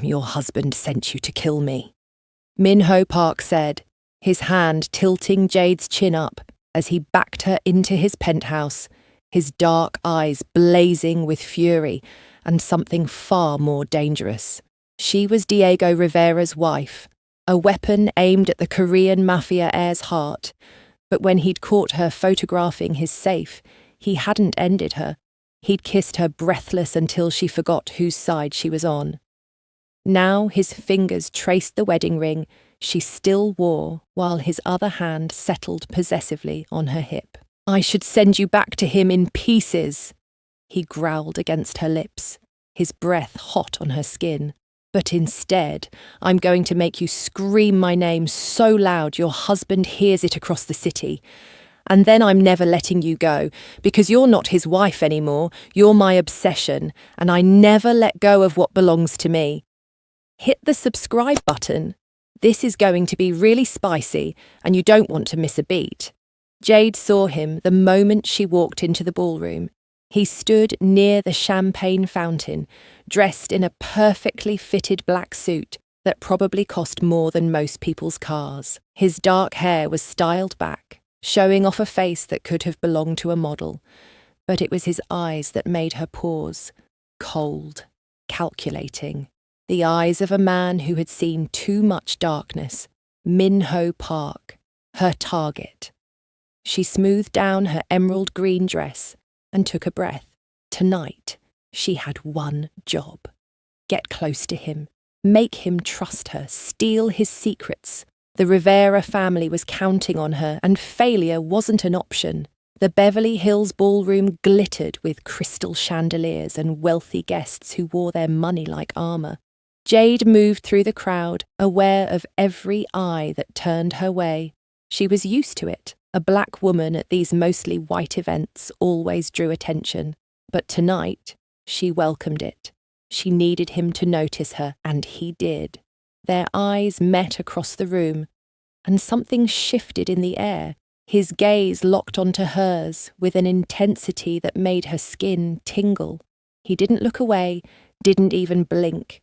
Damn, your husband sent you to kill me," Min-ho Park said, his hand tilting Jade's chin up as he backed her into his penthouse, his dark eyes blazing with fury and something far more dangerous. She was Diego Rivera's wife, a weapon aimed at the Korean Mafia heir's heart, but when he'd caught her photographing his safe, he hadn't ended her. He'd kissed her breathless until she forgot whose side she was on. Now his fingers traced the wedding ring she still wore while his other hand settled possessively on her hip. "I should send you back to him in pieces," he growled against her lips, his breath hot on her skin. "But instead, I'm going to make you scream my name so loud your husband hears it across the city. And then I'm never letting you go, because you're not his wife anymore, you're my obsession, and I never let go of what belongs to me. Hit the subscribe button. This is going to be really spicy, and you don't want to miss a beat." Jade saw him the moment she walked into the ballroom. He stood near the champagne fountain, dressed in a perfectly fitted black suit that probably cost more than most people's cars. His dark hair was styled back, showing off a face that could have belonged to a model, but it was his eyes that made her pause, cold, calculating. The eyes of a man who had seen too much darkness. Min-ho Park, her target. She smoothed down her emerald green dress and took a breath. Tonight, she had one job. Get close to him, make him trust her, steal his secrets. The Rivera family was counting on her, and failure wasn't an option. The Beverly Hills ballroom glittered with crystal chandeliers and wealthy guests who wore their money like armor. Jade moved through the crowd, aware of every eye that turned her way. She was used to it. A black woman at these mostly white events always drew attention. But tonight, she welcomed it. She needed him to notice her, and he did. Their eyes met across the room, and something shifted in the air. His gaze locked onto hers with an intensity that made her skin tingle. He didn't look away, didn't even blink,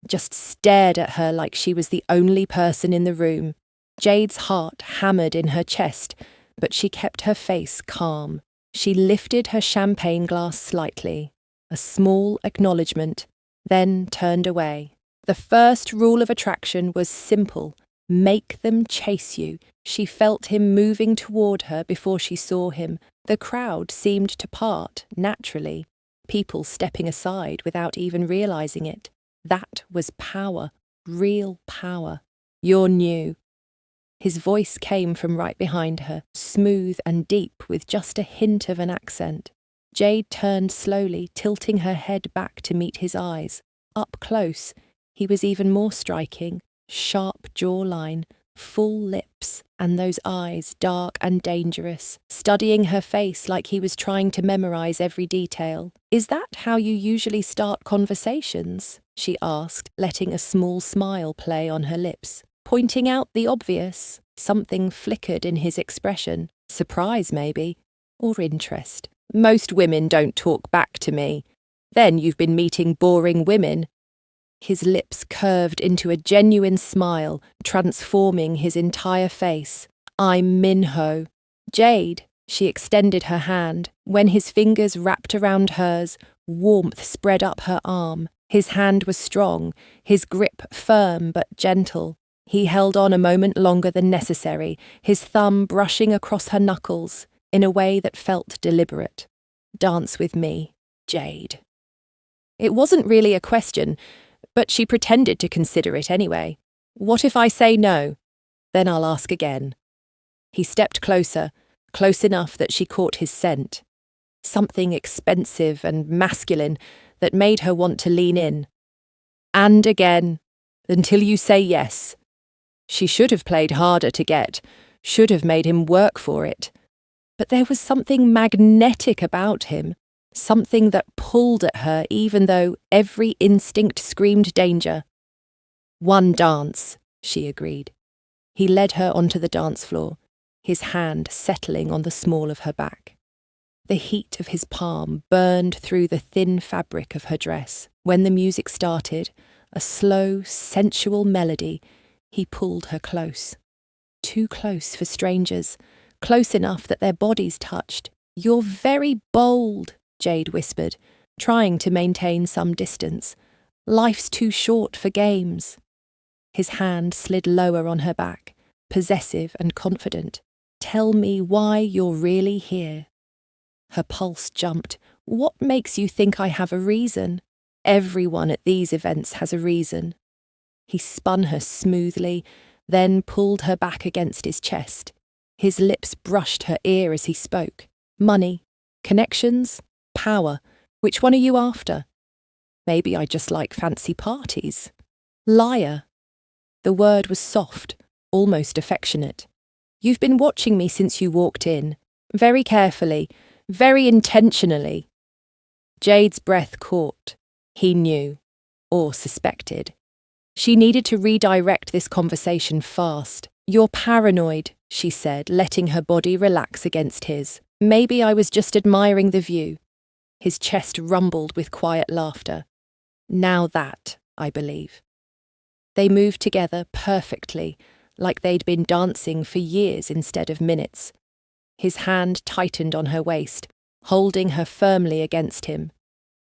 just stared at her like she was the only person in the room. Jade's heart hammered in her chest, but she kept her face calm. She lifted her champagne glass slightly, a small acknowledgement, then turned away. The first rule of attraction was simple: make them chase you. She felt him moving toward her before she saw him. The crowd seemed to part naturally, people stepping aside without even realizing it. That was power, real power. "You're new." His voice came from right behind her, smooth and deep with just a hint of an accent. Jade turned slowly, tilting her head back to meet his eyes. Up close, he was even more striking, sharp jawline, full lips, and those eyes dark and dangerous, studying her face like he was trying to memorize every detail. "Is that how you usually start conversations?" she asked, letting a small smile play on her lips. Pointing out the obvious, something flickered in his expression. Surprise, maybe, or interest. "Most women don't talk back to me. Then you've been meeting boring women." His lips curved into a genuine smile, transforming his entire face. "I'm Min-ho." "Jade," she extended her hand. When his fingers wrapped around hers, warmth spread up her arm. His hand was strong, his grip firm but gentle. He held on a moment longer than necessary, his thumb brushing across her knuckles in a way that felt deliberate. "Dance with me, Jade." It wasn't really a question, but she pretended to consider it anyway. "What if I say no? Then I'll ask again." He stepped closer, close enough that she caught his scent. Something expensive and masculine that made her want to lean in. "And again, until you say yes." She should have played harder to get, should have made him work for it. But there was something magnetic about him, something that pulled at her even though every instinct screamed danger. "One dance," she agreed. He led her onto the dance floor, his hand settling on the small of her back. The heat of his palm burned through the thin fabric of her dress. When the music started, a slow, sensual melody, he pulled her close. Too close for strangers, close enough that their bodies touched. "You're very bold," Jade whispered, trying to maintain some distance. "Life's too short for games." His hand slid lower on her back, possessive and confident. "Tell me why you're really here." Her pulse jumped. "What makes you think I have a reason?" "Everyone at these events has a reason." He spun her smoothly, then pulled her back against his chest. His lips brushed her ear as he spoke. "Money, connections, power. Which one are you after?" "Maybe I just like fancy parties." "Liar." The word was soft, almost affectionate. "You've been watching me since you walked in. Very carefully, very intentionally." Jade's breath caught. He knew, or suspected. She needed to redirect this conversation fast. "You're paranoid," she said, letting her body relax against his. "Maybe I was just admiring the view." His chest rumbled with quiet laughter. "Now that, I believe." They moved together perfectly, like they'd been dancing for years instead of minutes. His hand tightened on her waist, holding her firmly against him.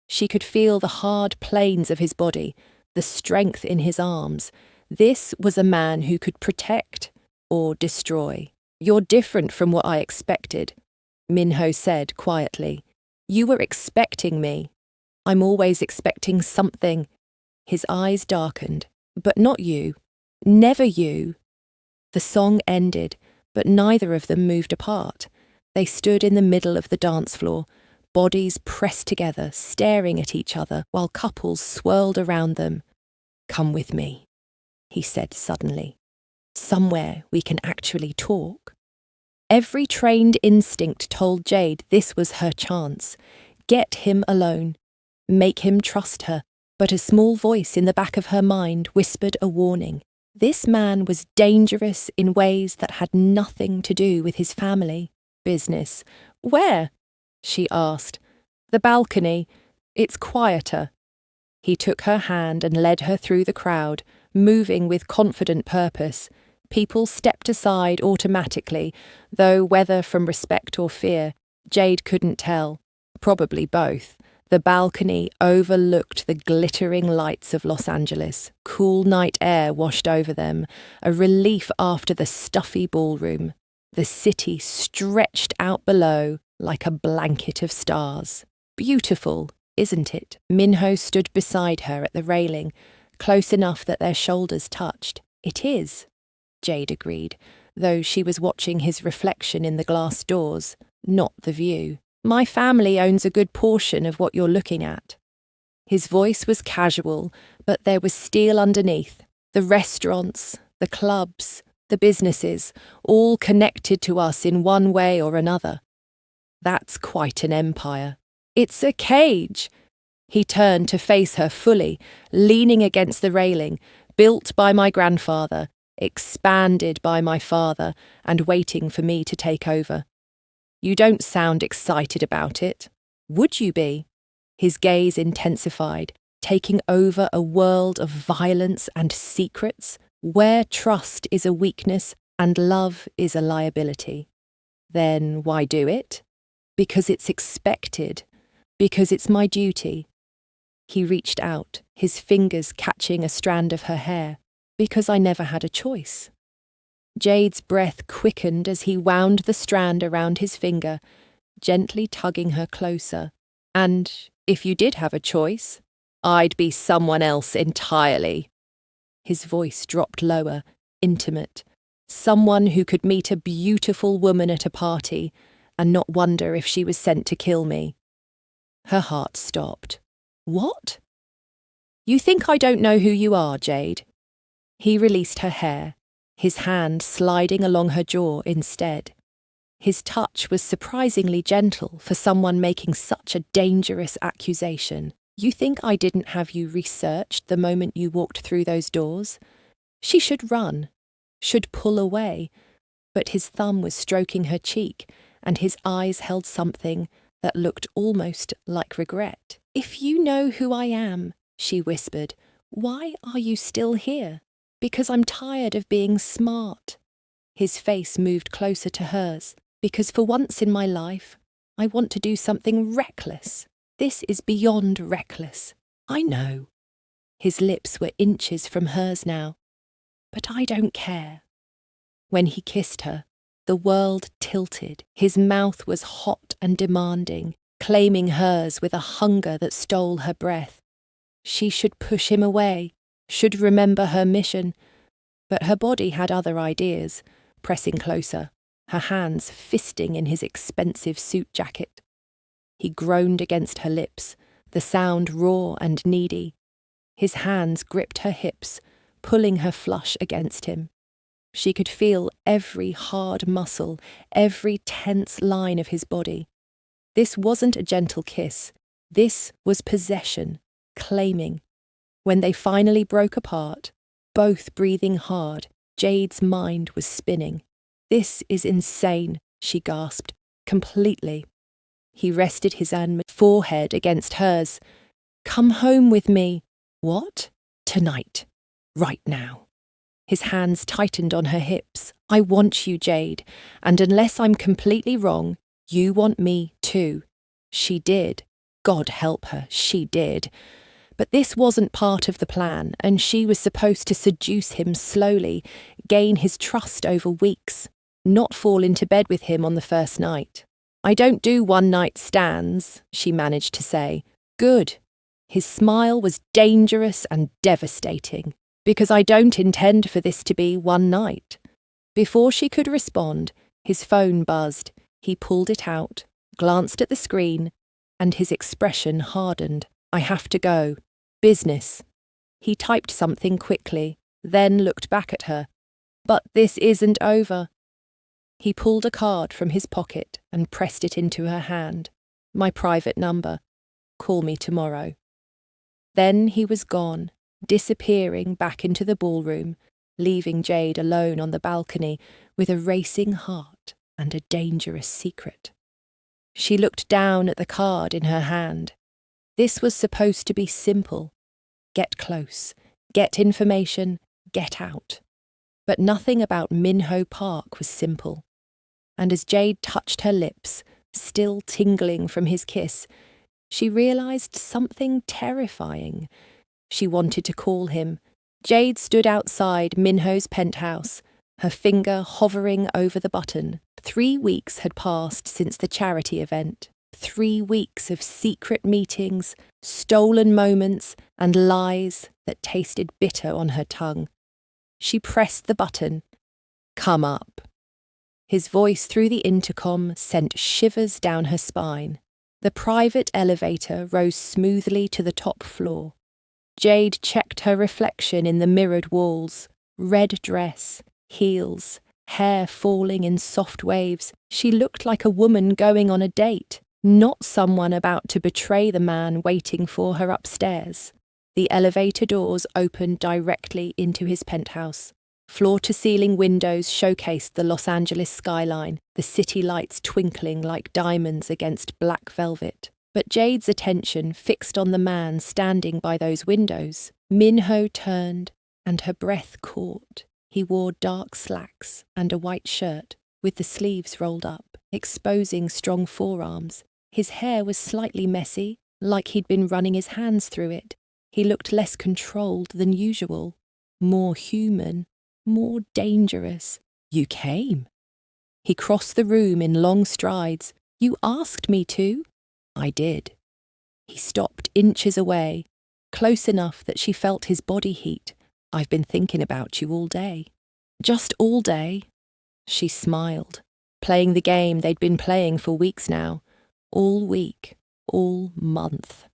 She could feel the hard planes of his body, the strength in his arms. This was a man who could protect or destroy. "You're different from what I expected," Minho said quietly. "You were expecting me." "I'm always expecting something." His eyes darkened. "But not you. Never you." The song ended, but neither of them moved apart. They stood in the middle of the dance floor, bodies pressed together, staring at each other while couples swirled around them. "Come with me," he said suddenly. "Somewhere we can actually talk." Every trained instinct told Jade this was her chance. Get him alone. Make him trust her. But a small voice in the back of her mind whispered a warning. This man was dangerous in ways that had nothing to do with his family. "Business." "Where?" she asked. "The balcony. It's quieter." He took her hand and led her through the crowd, moving with confident purpose. People stepped aside automatically, though whether from respect or fear, Jade couldn't tell. Probably both. The balcony overlooked the glittering lights of Los Angeles. Cool night air washed over them, a relief after the stuffy ballroom. The city stretched out below like a blanket of stars. "Beautiful, isn't it?" Minho stood beside her at the railing, close enough that their shoulders touched. "It is," Jade agreed, though she was watching his reflection in the glass doors, not the view. "My family owns a good portion of what you're looking at." His voice was casual, but there was steel underneath. The restaurants, the clubs, the businesses, all connected to us in one way or another. "That's quite an empire." "It's a cage." He turned to face her fully, leaning against the railing, "built by my grandfather, expanded by my father, and waiting for me to take over." "You don't sound excited about it. Would you be?" His gaze intensified, taking over a world of violence and secrets, where trust is a weakness and love is a liability. "Then why do it?" "Because it's expected. Because it's my duty." He reached out, his fingers catching a strand of her hair. "Because I never had a choice." Jade's breath quickened as he wound the strand around his finger, gently tugging her closer. "And if you did have a choice, I'd be someone else entirely." His voice dropped lower, intimate. "Someone who could meet a beautiful woman at a party and not wonder if she was sent to kill me." Her heart stopped. "What?" "You think I don't know who you are, Jade?" He released her hair, his hand sliding along her jaw instead. His touch was surprisingly gentle for someone making such a dangerous accusation. "You think I didn't have you researched the moment you walked through those doors?" She should run, should pull away, but his thumb was stroking her cheek, and his eyes held something that looked almost like regret. "If you know who I am," she whispered, Why are you still here? Because I'm tired of being smart. His face moved closer to hers. Because for once in my life, I want to do something reckless. This is beyond reckless. I know. His lips were inches from hers now. But I don't care. When he kissed her, the world tilted. His mouth was hot and demanding, claiming hers with a hunger that stole her breath. She should push him away, should remember her mission. But her body had other ideas, pressing closer, her hands fisting in his expensive suit jacket. He groaned against her lips, the sound raw and needy. His hands gripped her hips, pulling her flush against him. She could feel every hard muscle, every tense line of his body. This wasn't a gentle kiss. This was possession, claiming. When they finally broke apart, both breathing hard, Jade's mind was spinning. This is insane, she gasped, completely. He rested his forehead against hers. Come home with me. What? Tonight. Right now. His hands tightened on her hips. I want you, Jade, and unless I'm completely wrong, you want me too. She did. God help her, she did. But this wasn't part of the plan, and she was supposed to seduce him slowly, gain his trust over weeks, not fall into bed with him on the first night. I don't do one-night stands, she managed to say. Good. His smile was dangerous and devastating, because I don't intend for this to be one night. Before she could respond, his phone buzzed. He pulled it out, glanced at the screen, and his expression hardened. I have to go. Business. He typed something quickly, then looked back at her. But this isn't over. He pulled a card from his pocket and pressed it into her hand. My private number. Call me tomorrow. Then he was gone, disappearing back into the ballroom, leaving Jade alone on the balcony with a racing heart and a dangerous secret. She looked down at the card in her hand. This was supposed to be simple. Get close, get information, get out. But nothing about Minho Park was simple. And as Jade touched her lips, still tingling from his kiss, she realised something terrifying. She wanted to call him. Jade stood outside Minho's penthouse, her finger hovering over the button. 3 weeks had passed since the charity event. 3 weeks of secret meetings, stolen moments, and lies that tasted bitter on her tongue. She pressed the button. Come up. His voice through the intercom sent shivers down her spine. The private elevator rose smoothly to the top floor. Jade checked her reflection in the mirrored walls. Red dress, heels, hair falling in soft waves. She looked like a woman going on a date, not someone about to betray the man waiting for her upstairs. The elevator doors opened directly into his penthouse. Floor-to-ceiling windows showcased the Los Angeles skyline, the city lights twinkling like diamonds against black velvet. But Jade's attention fixed on the man standing by those windows. Minho turned, and her breath caught. He wore dark slacks and a white shirt, with the sleeves rolled up, exposing strong forearms. His hair was slightly messy, like he'd been running his hands through it. He looked less controlled than usual, more human, more dangerous. You came. He crossed the room in long strides. You asked me to. I did. He stopped inches away, close enough that she felt his body heat. I've been thinking about you all day. Just all day? She smiled, playing the game they'd been playing for weeks now. All week, all month.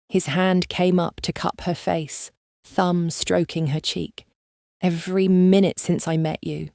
His hand came up to cup her face, thumb stroking her cheek. Every minute since I met you.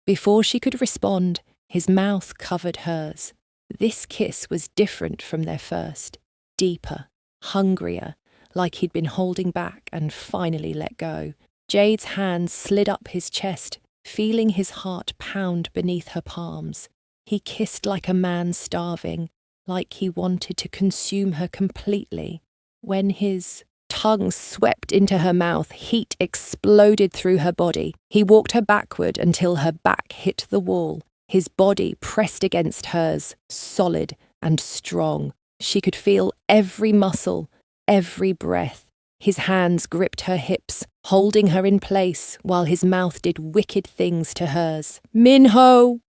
Before she could respond, his mouth covered hers. This kiss was different from their first, deeper, hungrier, like he'd been holding back and finally let go. Jade's hands slid up his chest, feeling his heart pound beneath her palms. He kissed like a man starving, like he wanted to consume her completely, when his tongue swept into her mouth, heat exploded through her body. He walked her backward until her back hit the wall, his body pressed against hers, solid and strong. She could feel every muscle, every breath. His hands gripped her hips, holding her in place while his mouth did wicked things to hers. "Minho!"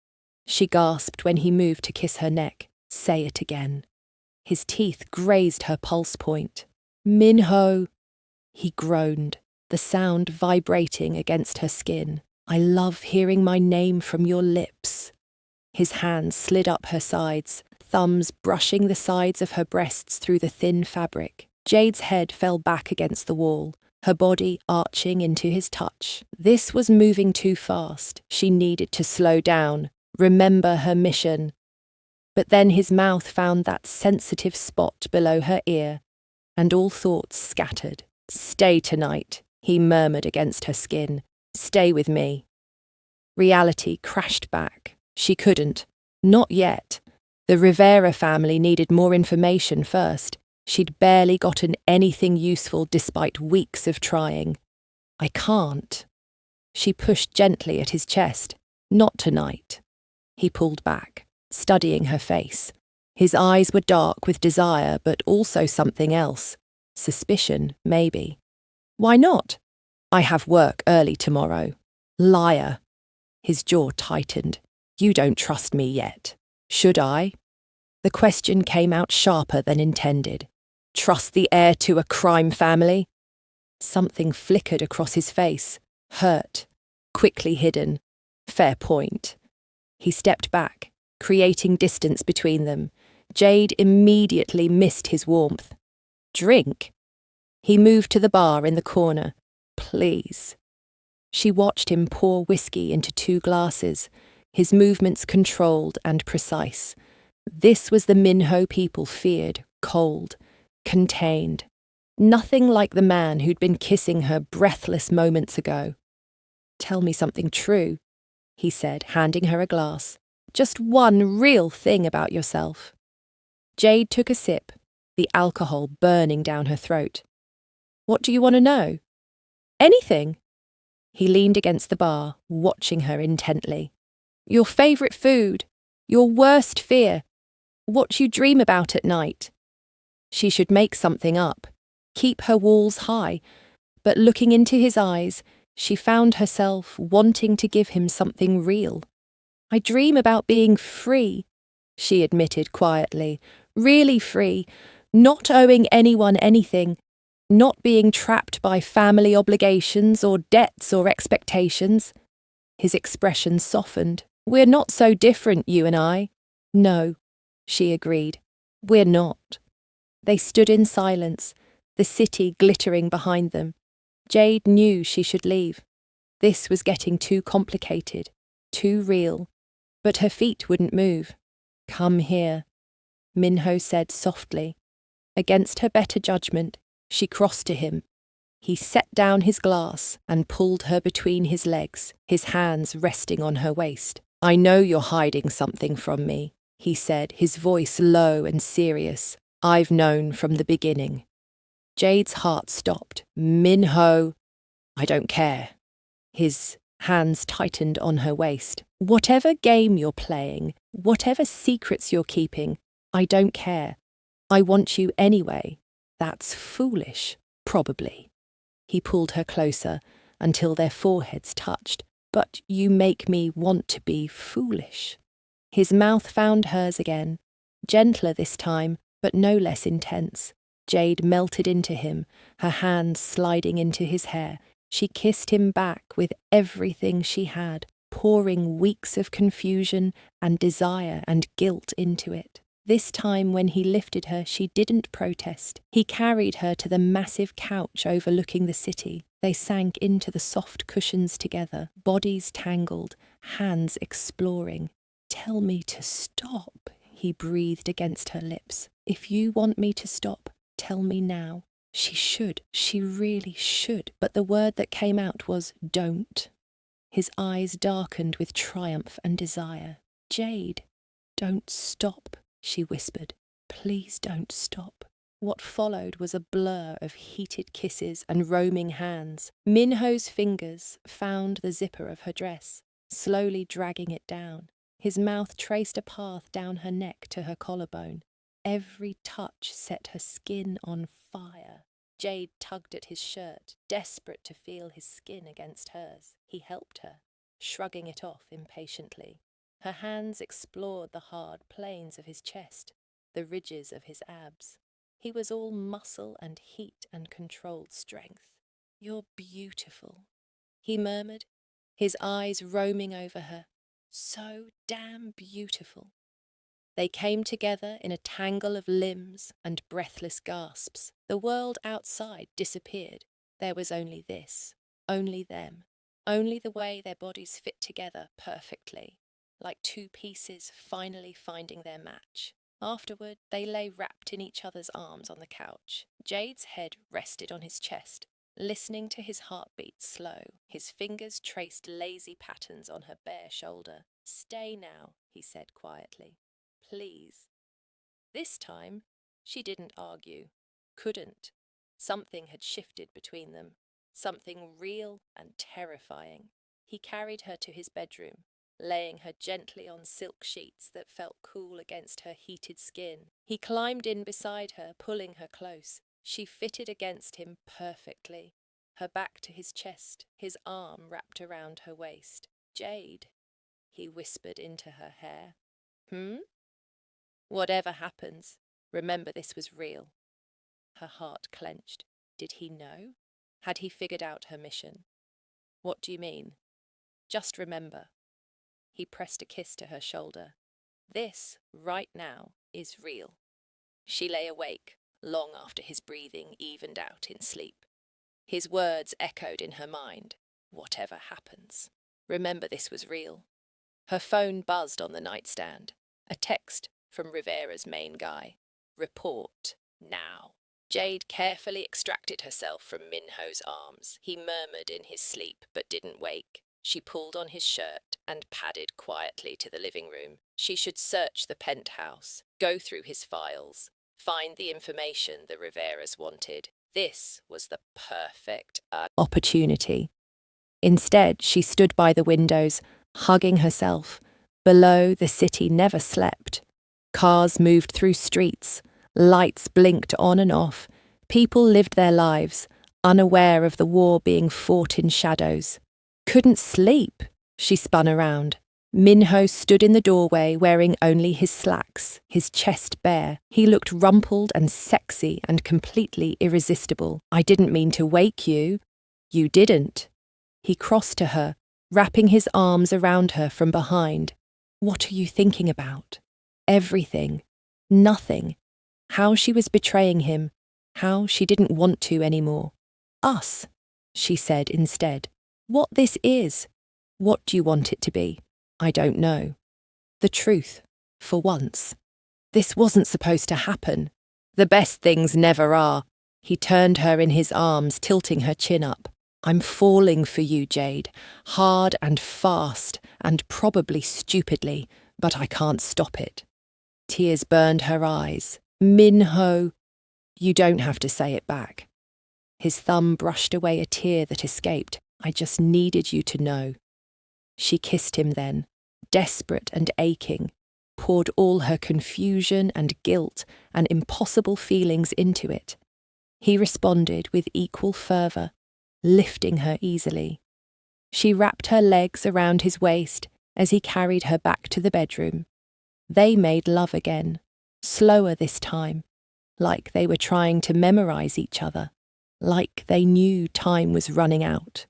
she gasped when he moved to kiss her neck. "Say it again." His teeth grazed her pulse point. "Minho," he groaned, the sound vibrating against her skin. "I love hearing my name from your lips." His hands slid up her sides, thumbs brushing the sides of her breasts through the thin fabric. Jade's head fell back against the wall, her body arching into his touch. This was moving too fast. She needed to slow down, remember her mission. But then his mouth found that sensitive spot below her ear, and all thoughts scattered. "Stay tonight," he murmured against her skin. "Stay with me." Reality crashed back. She couldn't. Not yet. The Rivera family needed more information first. She'd barely gotten anything useful despite weeks of trying. "I can't." She pushed gently at his chest. "Not tonight." He pulled back, studying her face. His eyes were dark with desire, but also something else. Suspicion, maybe. "Why not?" "I have work early tomorrow." "Liar." His jaw tightened. "You don't trust me yet." "Should I?" The question came out sharper than intended. "Trust the heir to a crime family?" Something flickered across his face. Hurt. Quickly hidden. Fair point. He stepped back, creating distance between them. Jade immediately missed his warmth. "Drink?" He moved to the bar in the corner. "Please." She watched him pour whiskey into 2 glasses, his movements controlled and precise. This was the Minho people feared, cold, contained. Nothing like the man who'd been kissing her breathless moments ago. "Tell me something true," he said, handing her a glass. "Just one real thing about yourself." Jade took a sip, the alcohol burning down her throat. "What do you want to know?" "Anything." He leaned against the bar, watching her intently. "Your favourite food, your worst fear, what you dream about at night." She should make something up, keep her walls high, but looking into his eyes, she found herself wanting to give him something real. "I dream about being free," she admitted quietly, "really free, not owing anyone anything, not being trapped by family obligations or debts or expectations." His expression softened. "We're not so different, you and I." "No," she agreed. "We're not." They stood in silence, the city glittering behind them. Jade knew she should leave. This was getting too complicated, too real. But her feet wouldn't move. "Come here," Minho said softly. Against her better judgment, she crossed to him. He set down his glass and pulled her between his legs, his hands resting on her waist. "I know you're hiding something from me," he said, his voice low and serious. "I've known from the beginning." Jade's heart stopped. "Minho." "I don't care." His hands tightened on her waist. "Whatever game you're playing, whatever secrets you're keeping, I don't care. I want you anyway. That's foolish, probably." He pulled her closer until their foreheads touched. "But you make me want to be foolish." His mouth found hers again, gentler this time, but no less intense. Jade melted into him, her hands sliding into his hair. She kissed him back with everything she had, pouring weeks of confusion and desire and guilt into it. This time when he lifted her, she didn't protest. He carried her to the massive couch overlooking the city. They sank into the soft cushions together, bodies tangled, hands exploring. "Tell me to stop," he breathed against her lips. "If you want me to stop, tell me now." She should, she really should, but the word that came out was "don't." His eyes darkened with triumph and desire. "Jade, don't stop," she whispered. "Please don't stop." What followed was a blur of heated kisses and roaming hands. Minho's fingers found the zipper of her dress, slowly dragging it down. His mouth traced a path down her neck to her collarbone. Every touch set her skin on fire. Jade tugged at his shirt, desperate to feel his skin against hers. He helped her, shrugging it off impatiently. Her hands explored the hard planes of his chest, the ridges of his abs. He was all muscle and heat and controlled strength. "You're beautiful," he murmured, his eyes roaming over her. "So damn beautiful." They came together in a tangle of limbs and breathless gasps. The world outside disappeared. There was only this, only them, only the way their bodies fit together perfectly, like two pieces finally finding their match. Afterward, they lay wrapped in each other's arms on the couch. Jade's head rested on his chest, listening to his heartbeat slow. His fingers traced lazy patterns on her bare shoulder. "Stay now," he said quietly. "Please." This time, she didn't argue. Couldn't. Something had shifted between them. Something real and terrifying. He carried her to his bedroom, laying her gently on silk sheets that felt cool against her heated skin. He climbed in beside her, pulling her close. She fitted against him perfectly, her back to his chest, his arm wrapped around her waist. "Jade," he whispered into her hair. "Whatever happens, remember this was real." Her heart clenched. Did he know? Had he figured out her mission? "What do you mean?" "Just remember." He pressed a kiss to her shoulder. "This, right now, is real." She lay awake, long after his breathing evened out in sleep. His words echoed in her mind. "Whatever happens, remember this was real." Her phone buzzed on the nightstand. A text from Rivera's main guy. "Report, now." Jade carefully extracted herself from Minho's arms. He murmured in his sleep, but didn't wake. She pulled on his shirt and padded quietly to the living room. She should search the penthouse, go through his files, find the information the Riveras wanted. This was the perfect opportunity. Instead, she stood by the windows, hugging herself. Below, the city never slept. Cars moved through streets, lights blinked on and off. People lived their lives, unaware of the war being fought in shadows. Couldn't sleep. She spun around. Minho stood in the doorway wearing only his slacks, his chest bare. He looked rumpled and sexy and completely irresistible. "I didn't mean to wake you." "You didn't." He crossed to her, wrapping his arms around her from behind. "What are you thinking about?" Everything. Nothing. How she was betraying him. How she didn't want to anymore. "Us," she said instead. "What this is. What do you want it to be?" "I don't know." The truth, for once. This wasn't supposed to happen. The best things never are. He turned her in his arms, tilting her chin up. "I'm falling for you, Jade. Hard and fast, and probably stupidly, but I can't stop it." Tears burned her eyes. "Minho." "You don't have to say it back." His thumb brushed away a tear that escaped. "I just needed you to know." She kissed him then, desperate and aching, poured all her confusion and guilt and impossible feelings into it. He responded with equal fervour, lifting her easily. She wrapped her legs around his waist as he carried her back to the bedroom. They made love again, slower this time, like they were trying to memorize each other, like they knew time was running out.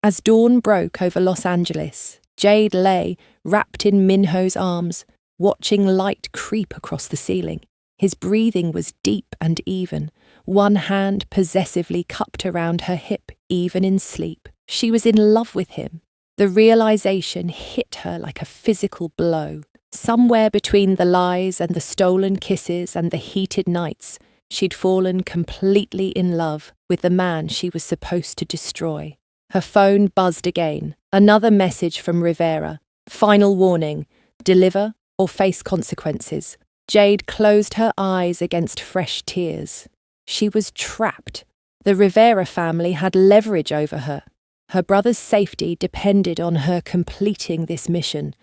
As dawn broke over Los Angeles, Jade lay, wrapped in Minho's arms, watching light creep across the ceiling. His breathing was deep and even, one hand possessively cupped around her hip, even in sleep. She was in love with him. The realization hit her like a physical blow. Somewhere between the lies and the stolen kisses and the heated nights, she'd fallen completely in love with the man she was supposed to destroy. Her phone buzzed again. Another message from Rivera. "Final warning. Deliver or face consequences. Jade closed her eyes against fresh tears. She was trapped. The Rivera family had leverage over her. Her brother's safety depended on her completing this mission.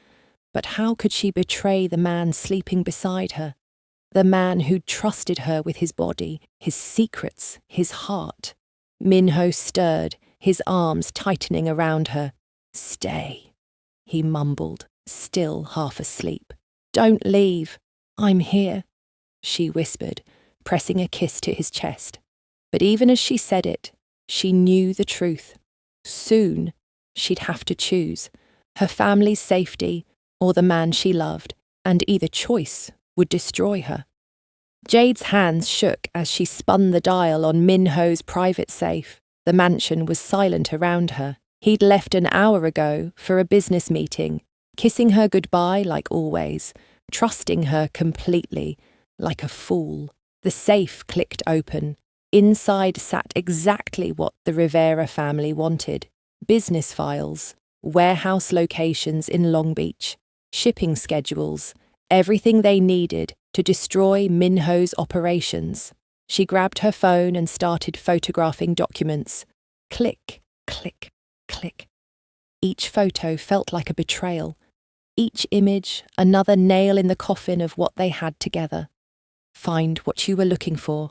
But how could she betray the man sleeping beside her? The man who'd trusted her with his body, his secrets, his heart. Minho stirred, his arms tightening around her. "Stay," he mumbled, still half asleep. "Don't leave. I'm here," she whispered, pressing a kiss to his chest. But even as she said it, she knew the truth. Soon, she'd have to choose her family's safety or the man she loved, and either choice would destroy her. Jade's hands shook as she spun the dial on Minho's private safe. The mansion was silent around her. He'd left an hour ago for a business meeting, kissing her goodbye like always, trusting her completely, like a fool. The safe clicked open. Inside sat exactly what the Rivera family wanted: business files, warehouse locations in Long Beach, shipping schedules, everything they needed to destroy Minho's operations. She grabbed her phone and started photographing documents. Click, click, click. Each photo felt like a betrayal. Each image, another nail in the coffin of what they had together. Find what you were looking for.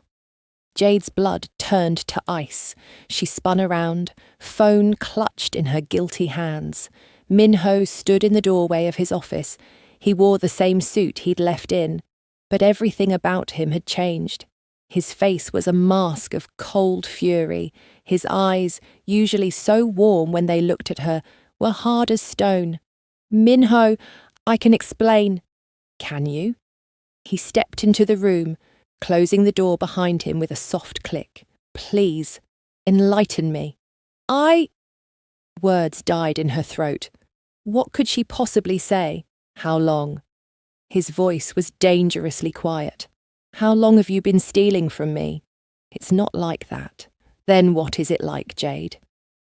Jade's blood turned to ice. She spun around, phone clutched in her guilty hands. Minho stood in the doorway of his office. He wore the same suit he'd left in, but everything about him had changed. His face was a mask of cold fury. His eyes, usually so warm when they looked at her, were hard as stone. "Minho, I can explain." "Can you?" He stepped into the room, closing the door behind him with a soft click. "Please, enlighten me." Words died in her throat. What could she possibly say? How long? His voice was dangerously quiet. "How long have you been stealing from me?" "It's not like that." "Then what is it like, Jade?"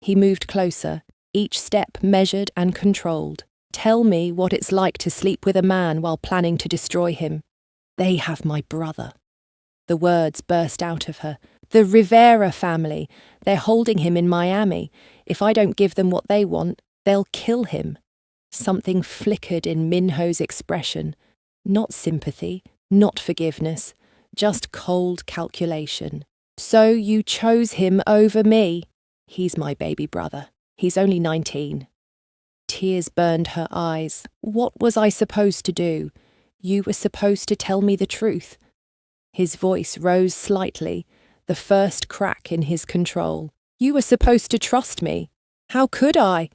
He moved closer, each step measured and controlled. "Tell me what it's like to sleep with a man while planning to destroy him." "They have my brother." The words burst out of her. "The Rivera family. They're holding him in Miami. If I don't give them what they want, they'll kill him." Something flickered in Minho's expression. Not sympathy, not forgiveness, just cold calculation. "So you chose him over me?" "He's my baby brother. He's only 19. Tears burned her eyes. "What was I supposed to do? You were supposed to tell me the truth." His voice rose slightly, the first crack in his control. "You were supposed to trust me. How could I?"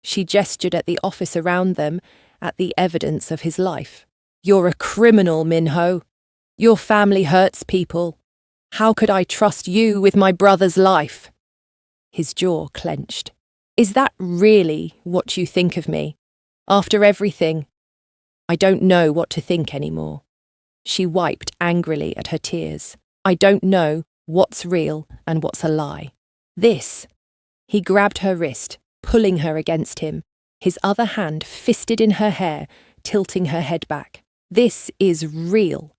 She gestured at the office around them, at the evidence of his life. "You're a criminal, Minho. Your family hurts people. How could I trust you with my brother's life?" His jaw clenched. "Is that really what you think of me? After everything?" "I don't know what to think anymore." She wiped angrily at her tears. "I don't know what's real and what's a lie. This." He grabbed her wrist, pulling her against him, his other hand fisted in her hair, tilting her head back. "This is real."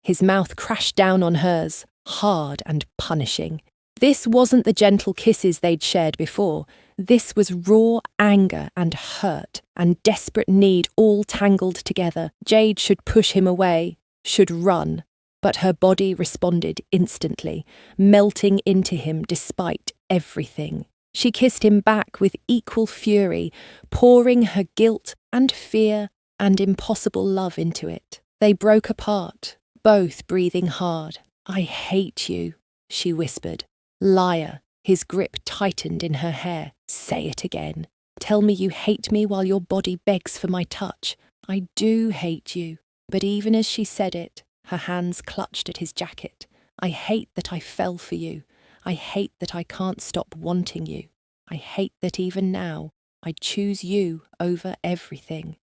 His mouth crashed down on hers, hard and punishing. This wasn't the gentle kisses they'd shared before. This was raw anger and hurt and desperate need all tangled together. Jade should push him away, should run, but her body responded instantly, melting into him despite everything. She kissed him back with equal fury, pouring her guilt and fear and impossible love into it. They broke apart, both breathing hard. "I hate you," she whispered. "Liar." His grip tightened in her hair. "Say it again. Tell me you hate me while your body begs for my touch." "I do hate you." But even as she said it, her hands clutched at his jacket. "I hate that I fell for you. I hate that I can't stop wanting you. I hate that even now, I choose you over everything."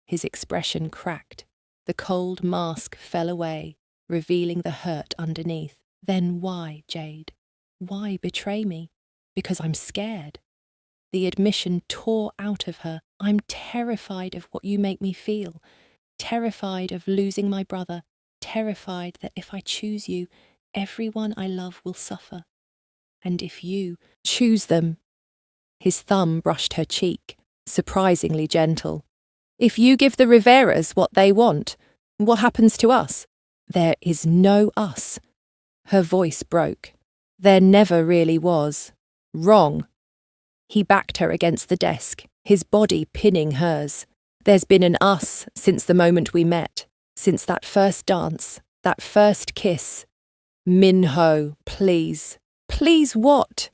His expression cracked. The cold mask fell away, revealing the hurt underneath. "Then why, Jade? Why betray me?" "Because I'm scared." The admission tore out of her. "I'm terrified of what you make me feel. Terrified of losing my brother, terrified that if I choose you, everyone I love will suffer. And if you choose them, his thumb brushed her cheek, surprisingly gentle. If you give the Riveras what they want, what happens to us? There is no us. Her voice broke. There never really was. Wrong. He backed her against the desk, his body pinning hers. There's been an us since the moment we met, since that first dance, that first kiss. Min-ho, please. Please what?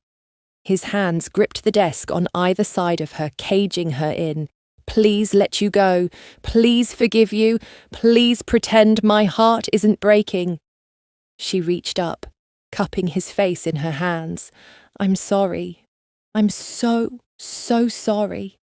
His hands gripped the desk on either side of her, caging her in. Please let you go. Please forgive you. Please pretend my heart isn't breaking. She reached up, cupping his face in her hands. I'm sorry. I'm so sorry.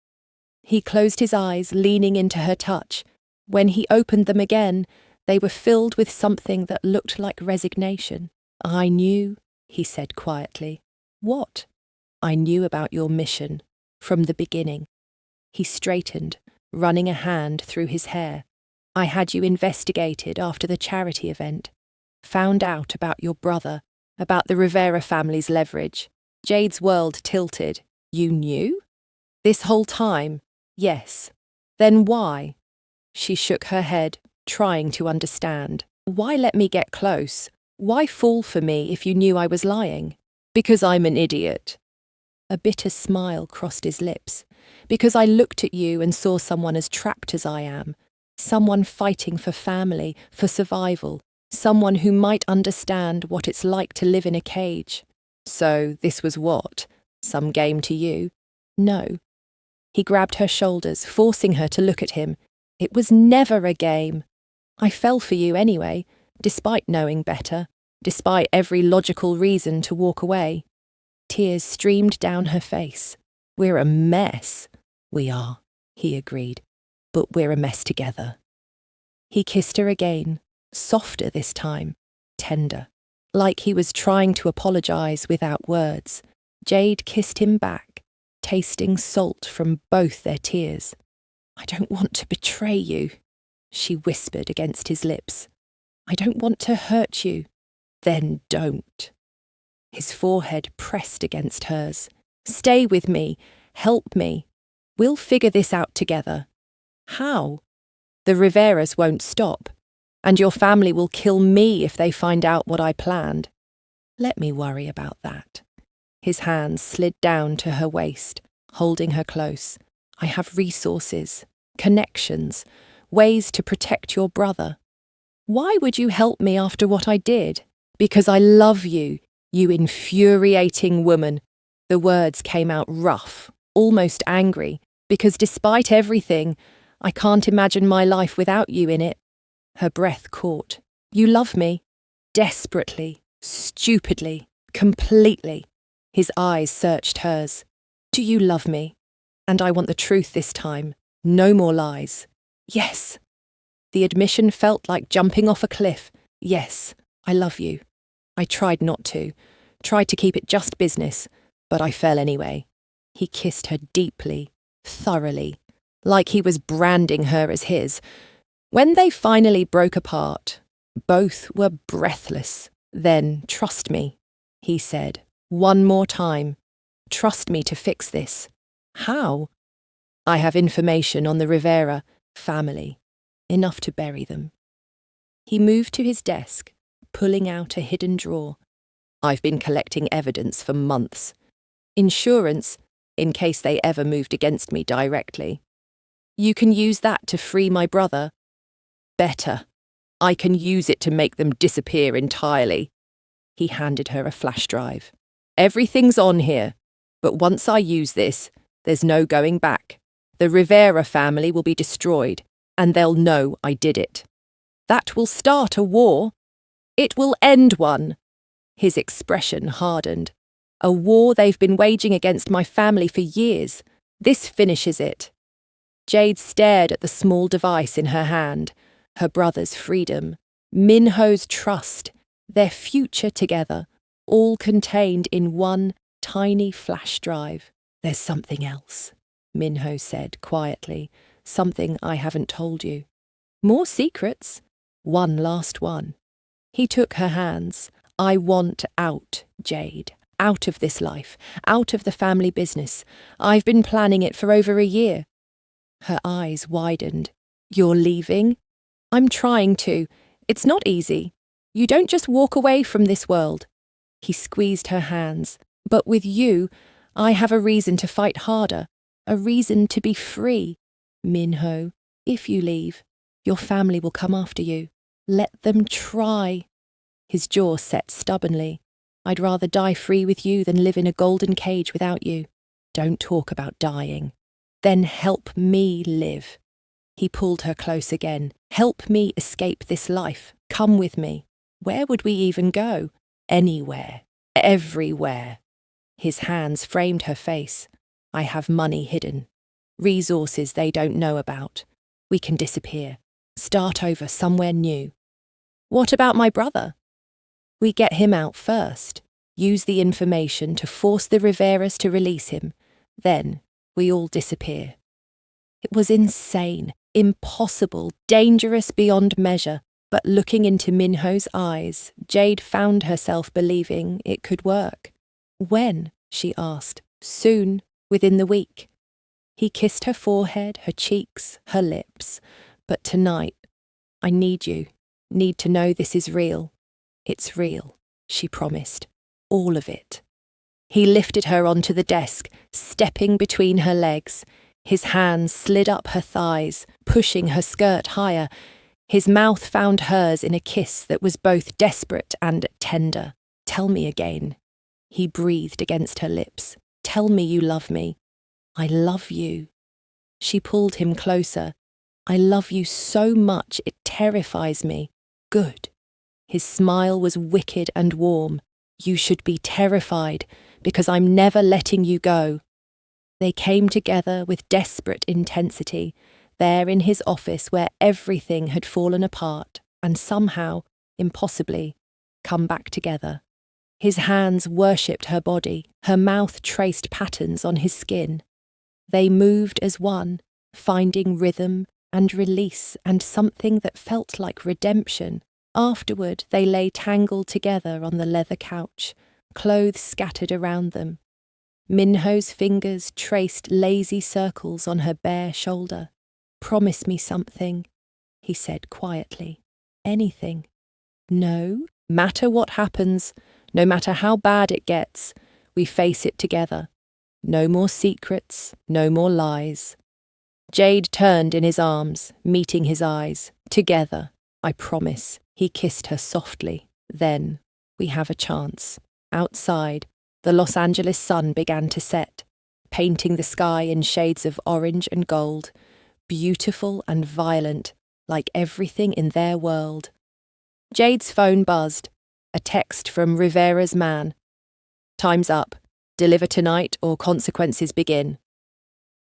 He closed his eyes, leaning into her touch. When he opened them again, they were filled with something that looked like resignation. I knew, he said quietly. What? I knew about your mission, from the beginning. He straightened, running a hand through his hair. I had you investigated after the charity event. Found out about your brother, about the Rivera family's leverage. Jade's world tilted. You knew? This whole time? Yes. Then why? She shook her head, trying to understand. Why let me get close? Why fall for me if you knew I was lying? Because I'm an idiot. A bitter smile crossed his lips. Because I looked at you and saw someone as trapped as I am. Someone fighting for family, for survival. Someone who might understand what it's like to live in a cage. So this was what? Some game to you? No. He grabbed her shoulders, forcing her to look at him. It was never a game. I fell for you anyway, despite knowing better, despite every logical reason to walk away. Tears streamed down her face. We're a mess. We are, he agreed, but we're a mess together. He kissed her again, softer this time, tender, like he was trying to apologize without words. Jade kissed him back, tasting salt from both their tears. I don't want to betray you, she whispered against his lips. I don't want to hurt you. Then don't. His forehead pressed against hers. Stay with me. Help me. We'll figure this out together. How? The Riveras won't stop, and your family will kill me if they find out what I planned. Let me worry about that. His hands slid down to her waist, holding her close. I have resources, connections, ways to protect your brother. Why would you help me after what I did? Because I love you, you infuriating woman. The words came out rough, almost angry, because despite everything, I can't imagine my life without you in it. Her breath caught. You love me. Desperately, stupidly, completely. His eyes searched hers. Do you love me? And I want the truth this time. No more lies. Yes. The admission felt like jumping off a cliff. Yes, I love you. I tried not to. Tried to keep it just business, but I fell anyway. He kissed her deeply, thoroughly, like he was branding her as his. When they finally broke apart, both were breathless. Then, trust me, he said, one more time. Trust me to fix this. How? I have information on the Rivera family, enough to bury them. He moved to his desk, pulling out a hidden drawer. I've been collecting evidence for months. Insurance, in case they ever moved against me directly. You can use that to free my brother. Better. I can use it to make them disappear entirely. He handed her a flash drive. Everything's on here, but once I use this, there's no going back. The Rivera family will be destroyed, and they'll know I did it. That will start a war. It will end one. His expression hardened. A war they've been waging against my family for years. This finishes it. Jade stared at the small device in her hand. Her brother's freedom, Minho's trust, their future together, all contained in one tiny flash drive. There's something else, Minho said quietly. Something I haven't told you. More secrets? One last one. He took her hands. I want out, Jade. Out of this life. Out of the family business. I've been planning it for over a year. Her eyes widened. You're leaving? I'm trying to. It's not easy. You don't just walk away from this world. He squeezed her hands. But with you, I have a reason to fight harder. A reason to be free. Minho, if you leave, your family will come after you. Let them try. His jaw set stubbornly. I'd rather die free with you than live in a golden cage without you. Don't talk about dying. Then help me live. He pulled her close again. Help me escape this life. Come with me. Where would we even go? Anywhere. Everywhere. His hands framed her face. I have money hidden. Resources they don't know about. We can disappear. Start over somewhere new. What about my brother? We get him out first. Use the information to force the Riveras to release him. Then we all disappear. It was insane, impossible, dangerous beyond measure. But looking into Minho's eyes, Jade found herself believing it could work. When? She asked. Soon, within the week. He kissed her forehead, her cheeks, her lips. But tonight, I need you. Need to know this is real. It's real, she promised. All of it. He lifted her onto the desk, stepping between her legs. His hands slid up her thighs, pushing her skirt higher. His mouth found hers in a kiss that was both desperate and tender. Tell me again. He breathed against her lips. Tell me you love me. I love you. She pulled him closer. I love you so much it terrifies me. Good. His smile was wicked and warm. You should be terrified, because I'm never letting you go. They came together with desperate intensity, there in his office where everything had fallen apart and somehow, impossibly, come back together. His hands worshipped her body, her mouth traced patterns on his skin. They moved as one, finding rhythm and release and something that felt like redemption. Afterward, they lay tangled together on the leather couch, clothes scattered around them. Minho's fingers traced lazy circles on her bare shoulder. Promise me something, he said quietly. Anything. No matter what happens, no matter how bad it gets, we face it together. No more secrets, no more lies. Jade turned in his arms, meeting his eyes. Together, I promise. He kissed her softly. Then, we have a chance. Outside, the Los Angeles sun began to set, painting the sky in shades of orange and gold, beautiful and violent, like everything in their world. Jade's phone buzzed. A text from Rivera's man. Time's up. Deliver tonight or consequences begin.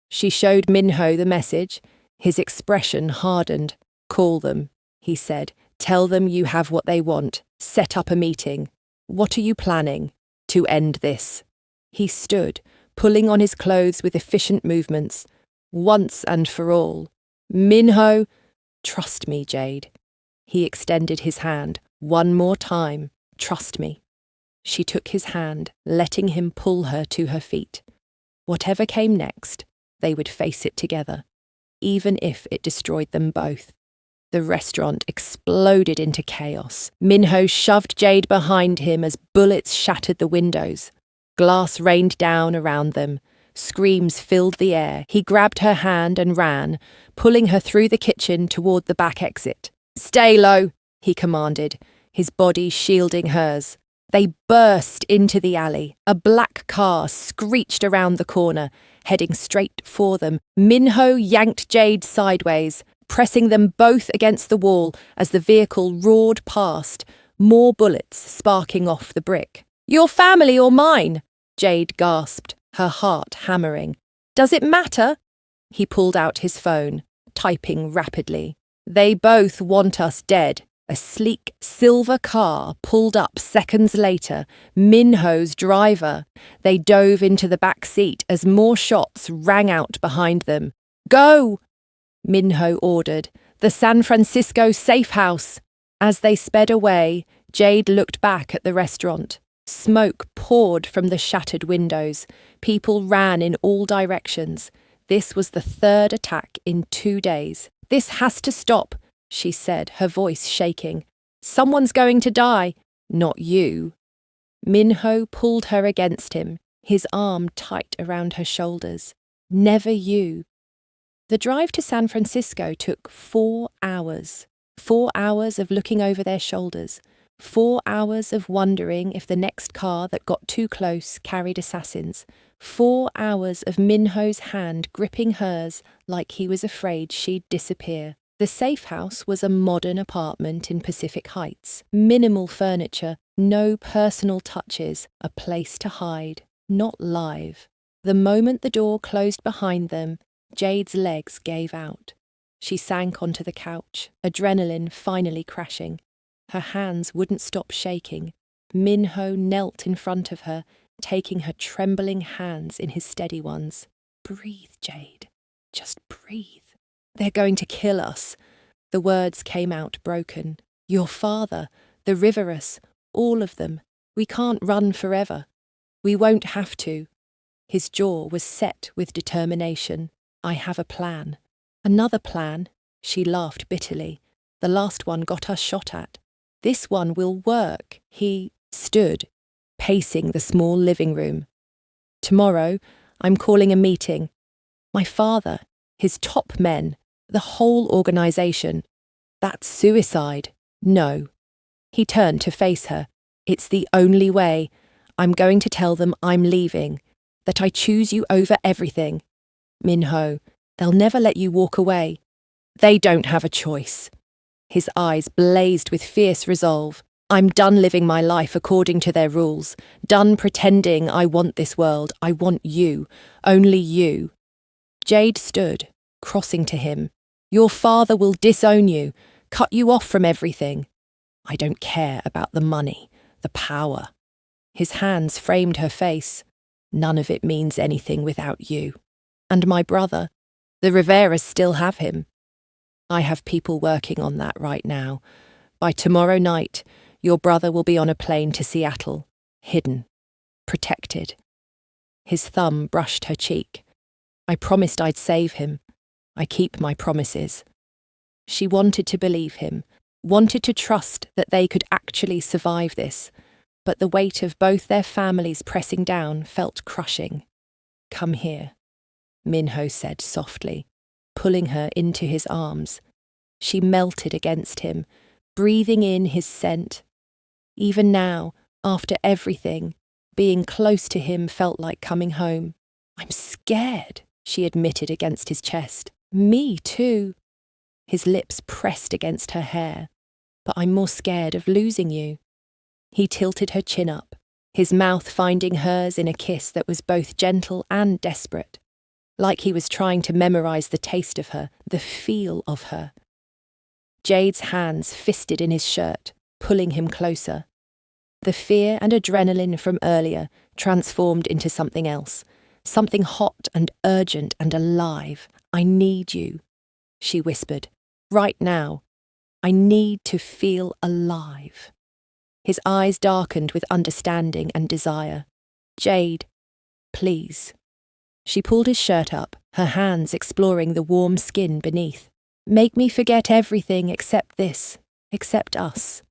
She showed Minho the message. His expression hardened. Call them, he said. Tell them you have what they want. Set up a meeting. What are you planning? To end this. He stood, pulling on his clothes with efficient movements. Once and for all. Minho, trust me, Jade. He extended his hand. One more time. Trust me. She took his hand, letting him pull her to her feet. Whatever came next, they would face it together, even if it destroyed them both. The restaurant exploded into chaos. Minho shoved Jade behind him as bullets shattered the windows. Glass rained down around them. Screams filled the air. He grabbed her hand and ran, pulling her through the kitchen toward the back exit. Stay low, he commanded, his body shielding hers. They burst into the alley. A black car screeched around the corner, heading straight for them. Minho yanked Jade sideways, pressing them both against the wall as the vehicle roared past, more bullets sparking off the brick. Your family or mine? Jade gasped, her heart hammering. Does it matter? He pulled out his phone, typing rapidly. They both want us dead. A sleek silver car pulled up seconds later, Minho's driver. They dove into the back seat as more shots rang out behind them. Go! Minho ordered, The San Francisco safe house! As they sped away, Jade looked back at the restaurant. Smoke poured from the shattered windows. People ran in all directions. This was the third attack in 2 days. "This has to stop," she said, her voice shaking. "Someone's going to die." "Not you." Minho pulled her against him, his arm tight around her shoulders. "Never you." The drive to San Francisco took 4 hours. 4 hours of looking over their shoulders. 4 hours of wondering if the next car that got too close carried assassins. 4 hours of Minho's hand gripping hers like he was afraid she'd disappear. The safe house was a modern apartment in Pacific Heights. Minimal furniture, no personal touches, a place to hide, not live. The moment the door closed behind them, Jade's legs gave out. She sank onto the couch, adrenaline finally crashing. Her hands wouldn't stop shaking. Minho knelt in front of her, taking her trembling hands in his steady ones. "Breathe, Jade. Just breathe. They're going to kill us." The words came out broken. "Your father, the Riverus, all of them. We can't run forever. We won't have to." His jaw was set with determination. "I have a plan." "Another plan?" She laughed bitterly. "The last one got us shot at. This one will work." He stood, pacing the small living room. "Tomorrow, I'm calling a meeting. My father, his top men, the whole organization. That's suicide. No." He turned to face her. "It's the only way. I'm going to tell them I'm leaving, that I choose you over everything. Minho, they'll never let you walk away. They don't have a choice." His eyes blazed with fierce resolve. "I'm done living my life according to their rules, done pretending I want this world. I want you, only you." Jade stood, crossing to him. "Your father will disown you, cut you off from everything." "I don't care about the money, the power." His hands framed her face. "None of it means anything without you. And my brother, the Riveras still have him. I have people working on that right now. By tomorrow night, your brother will be on a plane to Seattle, hidden, protected." His thumb brushed her cheek. "I promised I'd save him. I keep my promises." She wanted to believe him, wanted to trust that they could actually survive this, but the weight of both their families pressing down felt crushing. "Come here," Minho said softly, pulling her into his arms. She melted against him, breathing in his scent. Even now, after everything, being close to him felt like coming home. "I'm scared," she admitted against his chest. "Me too." His lips pressed against her hair. "But I'm more scared of losing you." He tilted her chin up, his mouth finding hers in a kiss that was both gentle and desperate, like he was trying to memorize the taste of her, the feel of her. Jade's hands fisted in his shirt, pulling him closer. The fear and adrenaline from earlier transformed into something else, something hot and urgent and alive. "I need you," she whispered. "Right now. I need to feel alive." His eyes darkened with understanding and desire. "Jade, please." She pulled his shirt up, her hands exploring the warm skin beneath. "Make me forget everything except this, except us."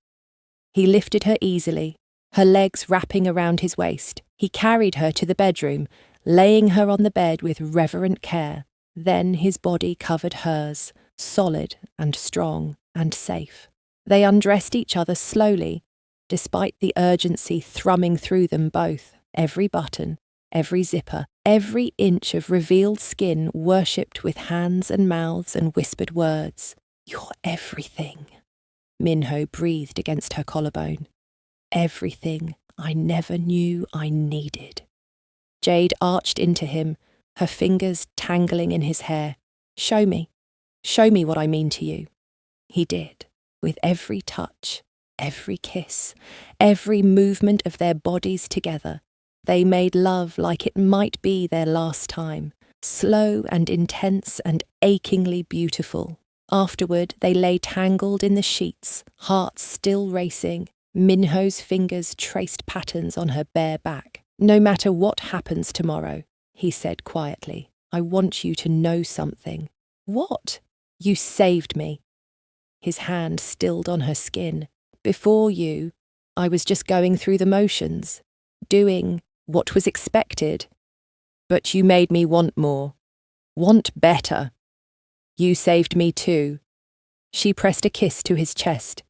He lifted her easily, her legs wrapping around his waist. He carried her to the bedroom, laying her on the bed with reverent care. Then his body covered hers, solid and strong and safe. They undressed each other slowly, despite the urgency thrumming through them both. Every button, every zipper, every inch of revealed skin worshipped with hands and mouths and whispered words. "You're everything," Minho breathed against her collarbone. "Everything I never knew I needed." Jade arched into him, her fingers tangling in his hair. Show me what I mean to you." He did, with every touch, every kiss, every movement of their bodies together. They made love like it might be their last time, slow and intense and achingly beautiful. Afterward, they lay tangled in the sheets, hearts still racing. Minho's fingers traced patterns on her bare back. "No matter what happens tomorrow," he said quietly, "I want you to know something." "What?" "You saved me." His hand stilled on her skin. "Before you, I was just going through the motions, doing what was expected. But you made me want more, want better. You saved me too." She pressed a kiss to his chest.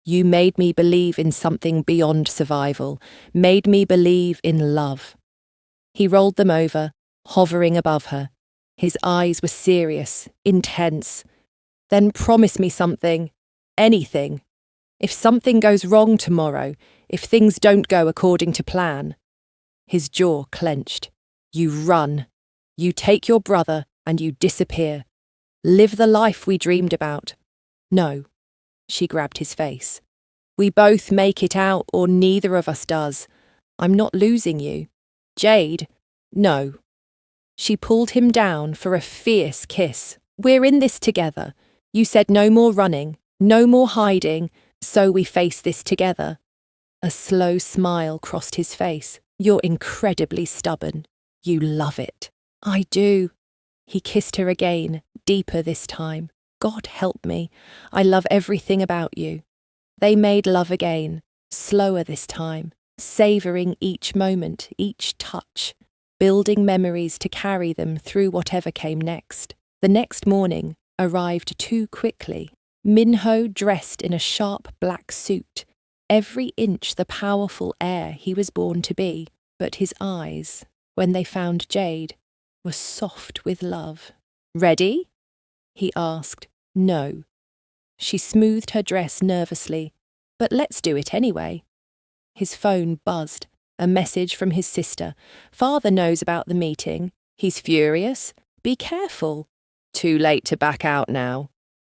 "You made me believe in something beyond survival, made me believe in love." He rolled them over, hovering above her. His eyes were serious, intense. "Then promise me something, anything. If something goes wrong tomorrow, if things don't go according to plan." His jaw clenched. "You run. You take your brother and you disappear. Live the life we dreamed about." "No." She grabbed his face. "We both make it out or neither of us does. I'm not losing you. Jade, no." She pulled him down for a fierce kiss. "We're in this together. You said no more running, no more hiding, so we face this together." A slow smile crossed his face. "You're incredibly stubborn. You love it." "I do." He kissed her again, deeper this time. "God help me. I love everything about you." They made love again, slower this time, savouring each moment, each touch, building memories to carry them through whatever came next. The next morning arrived too quickly. Minho dressed in a sharp black suit, every inch the powerful heir he was born to be, but his eyes, when they found Jade, were soft with love. "Ready?" he asked. "No." She smoothed her dress nervously. "But let's do it anyway." His phone buzzed. A message from his sister. "Father knows about the meeting. He's furious. Be careful." "Too late to back out now,"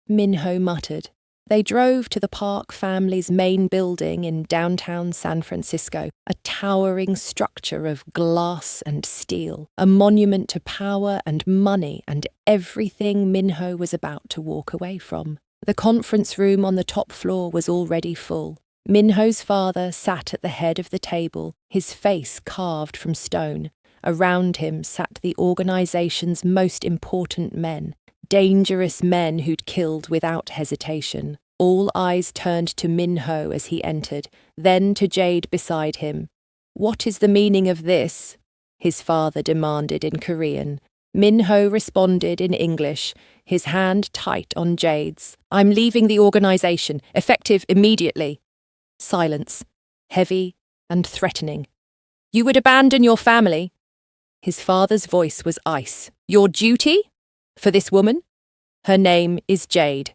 Minho muttered. They drove to the Park family's main building in downtown San Francisco, a towering structure of glass and steel, a monument to power and money and everything Minho was about to walk away from. The conference room on the top floor was already full. Minho's father sat at the head of the table, his face carved from stone. Around him sat the organization's most important men, dangerous men who'd killed without hesitation. All eyes turned to Minho as he entered, then to Jade beside him. "What is the meaning of this?" his father demanded in Korean. Minho responded in English, his hand tight on Jade's. "I'm leaving the organization, effective immediately." Silence, heavy and threatening. "You would abandon your family?" His father's voice was ice. "Your duty? For this woman? Her name is Jade."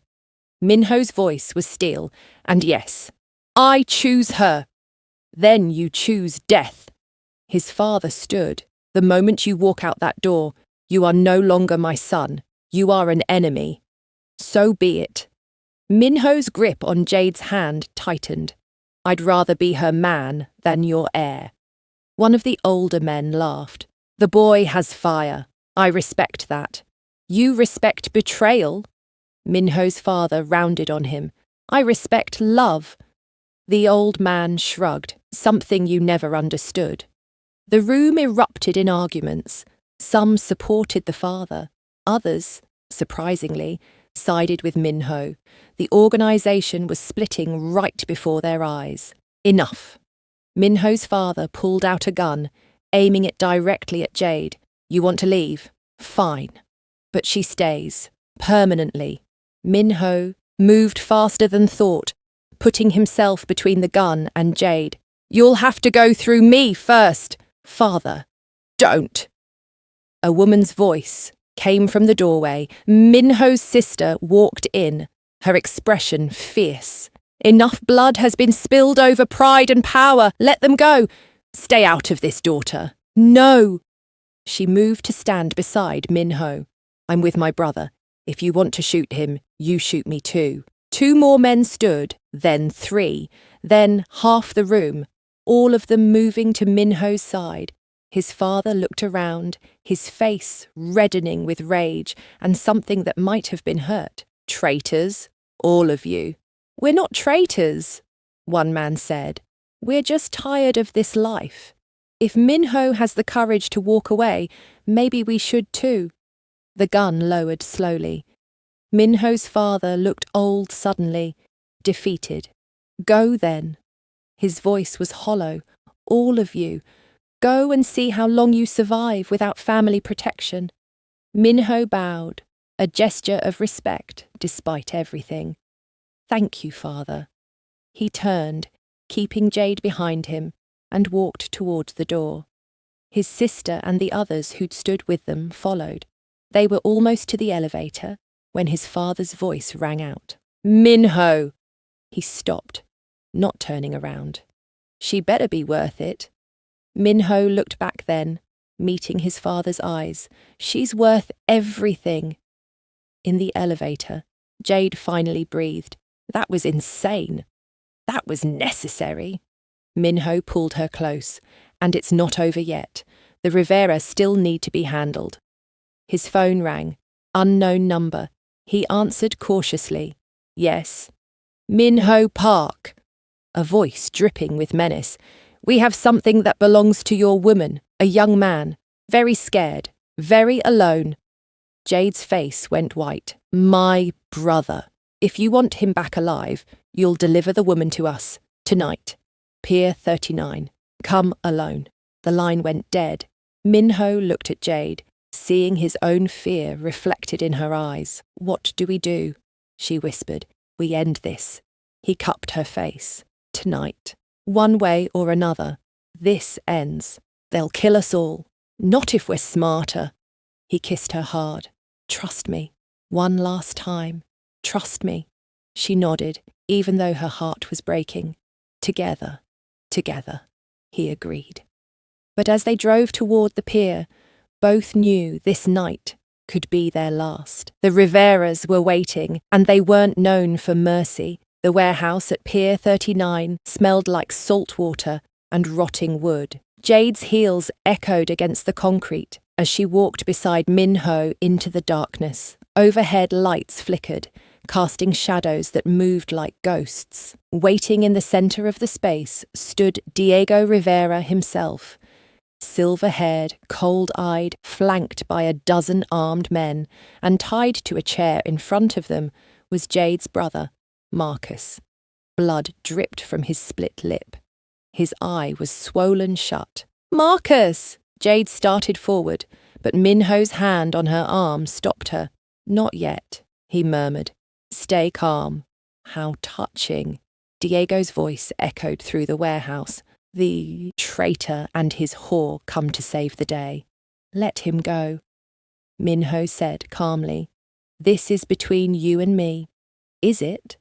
Minho's voice was steel. "And yes, I choose her." "Then you choose death." His father stood. "The moment you walk out that door, you are no longer my son. You are an enemy." "So be it." Minho's grip on Jade's hand tightened. "I'd rather be her man than your heir." One of the older men laughed. "The boy has fire. I respect that." "You respect betrayal?" Minho's father rounded on him. "I respect love." The old man shrugged. "Something you never understood." The room erupted in arguments. Some supported the father. Others, surprisingly, sided with Minho. The organization was splitting right before their eyes. Enough. Minho's father pulled out a gun, aiming it directly at Jade. "You want to leave? Fine. But she stays. Permanently." Minho moved faster than thought, putting himself between the gun and Jade. "You'll have to go through me first." "Father, don't." A woman's voice came from the doorway. Minho's sister walked in, her expression fierce. "Enough blood has been spilled over pride and power. Let them go. Stay out of this, daughter." "No." She moved to stand beside Minho. "I'm with my brother. If you want to shoot him, you shoot me too." 2 more men stood, then 3, then half the room, all of them moving to Minho's side. His father looked around, his face reddening with rage and something that might have been hurt. traitors, all of you." "We're not traitors," one man said. "We're just tired of this life. If Minho has the courage to walk away, maybe we should too." The gun lowered slowly. Minho's father looked old suddenly, defeated. "Go then." His voice was hollow. "All of you. Go and see how long you survive without family protection." Minho bowed, a gesture of respect despite everything. "Thank you, father." He turned, keeping Jade behind him, and walked towards the door. His sister and the others who'd stood with them followed. They were almost to the elevator when his father's voice rang out. "Minho!" He stopped, not turning around. "She better be worth it." Minho looked back then, meeting his father's eyes. "She's worth everything." In the elevator, Jade finally breathed. That was insane. That was necessary. Minho pulled her close. "And it's not over yet. The Rivera still need to be handled." His phone rang. Unknown number. He answered cautiously. "Yes." "Minho Park." A voice dripping with menace. "We have something that belongs to your woman, a young man. Very scared. Very alone." Jade's face went white. "My brother. If you want him back alive, you'll deliver the woman to us. Tonight. Pier 39. Come alone." The line went dead. Minho looked at Jade, seeing his own fear reflected in her eyes. "What do we do?" she whispered. "We end this." He cupped her face. "Tonight. One way or another. This ends. They'll kill us all. Not if we're smarter." He kissed her hard. "Trust me. One last time. Trust me." She nodded, even though her heart was breaking. "Together. Together," he agreed. But as they drove toward the pier, both knew this night could be their last. The Riveras were waiting, and they weren't known for mercy. The warehouse at Pier 39 smelled like salt water and rotting wood. Jade's heels echoed against the concrete as she walked beside Minho into the darkness. Overhead lights flickered, casting shadows that moved like ghosts. Waiting in the center of the space stood Diego Rivera himself, silver-haired, cold-eyed, flanked by a dozen armed men, and tied to a chair in front of them was Jade's brother, Marcus. Blood dripped from his split lip. His eye was swollen shut. "Marcus!" Jade started forward, but Minho's hand on her arm stopped her. "Not yet," he murmured. "Stay calm." "How touching." Diego's voice echoed through the warehouse. "The traitor and his whore come to save the day. Let him go." Minho said calmly, "This is between you and me." "Is it?"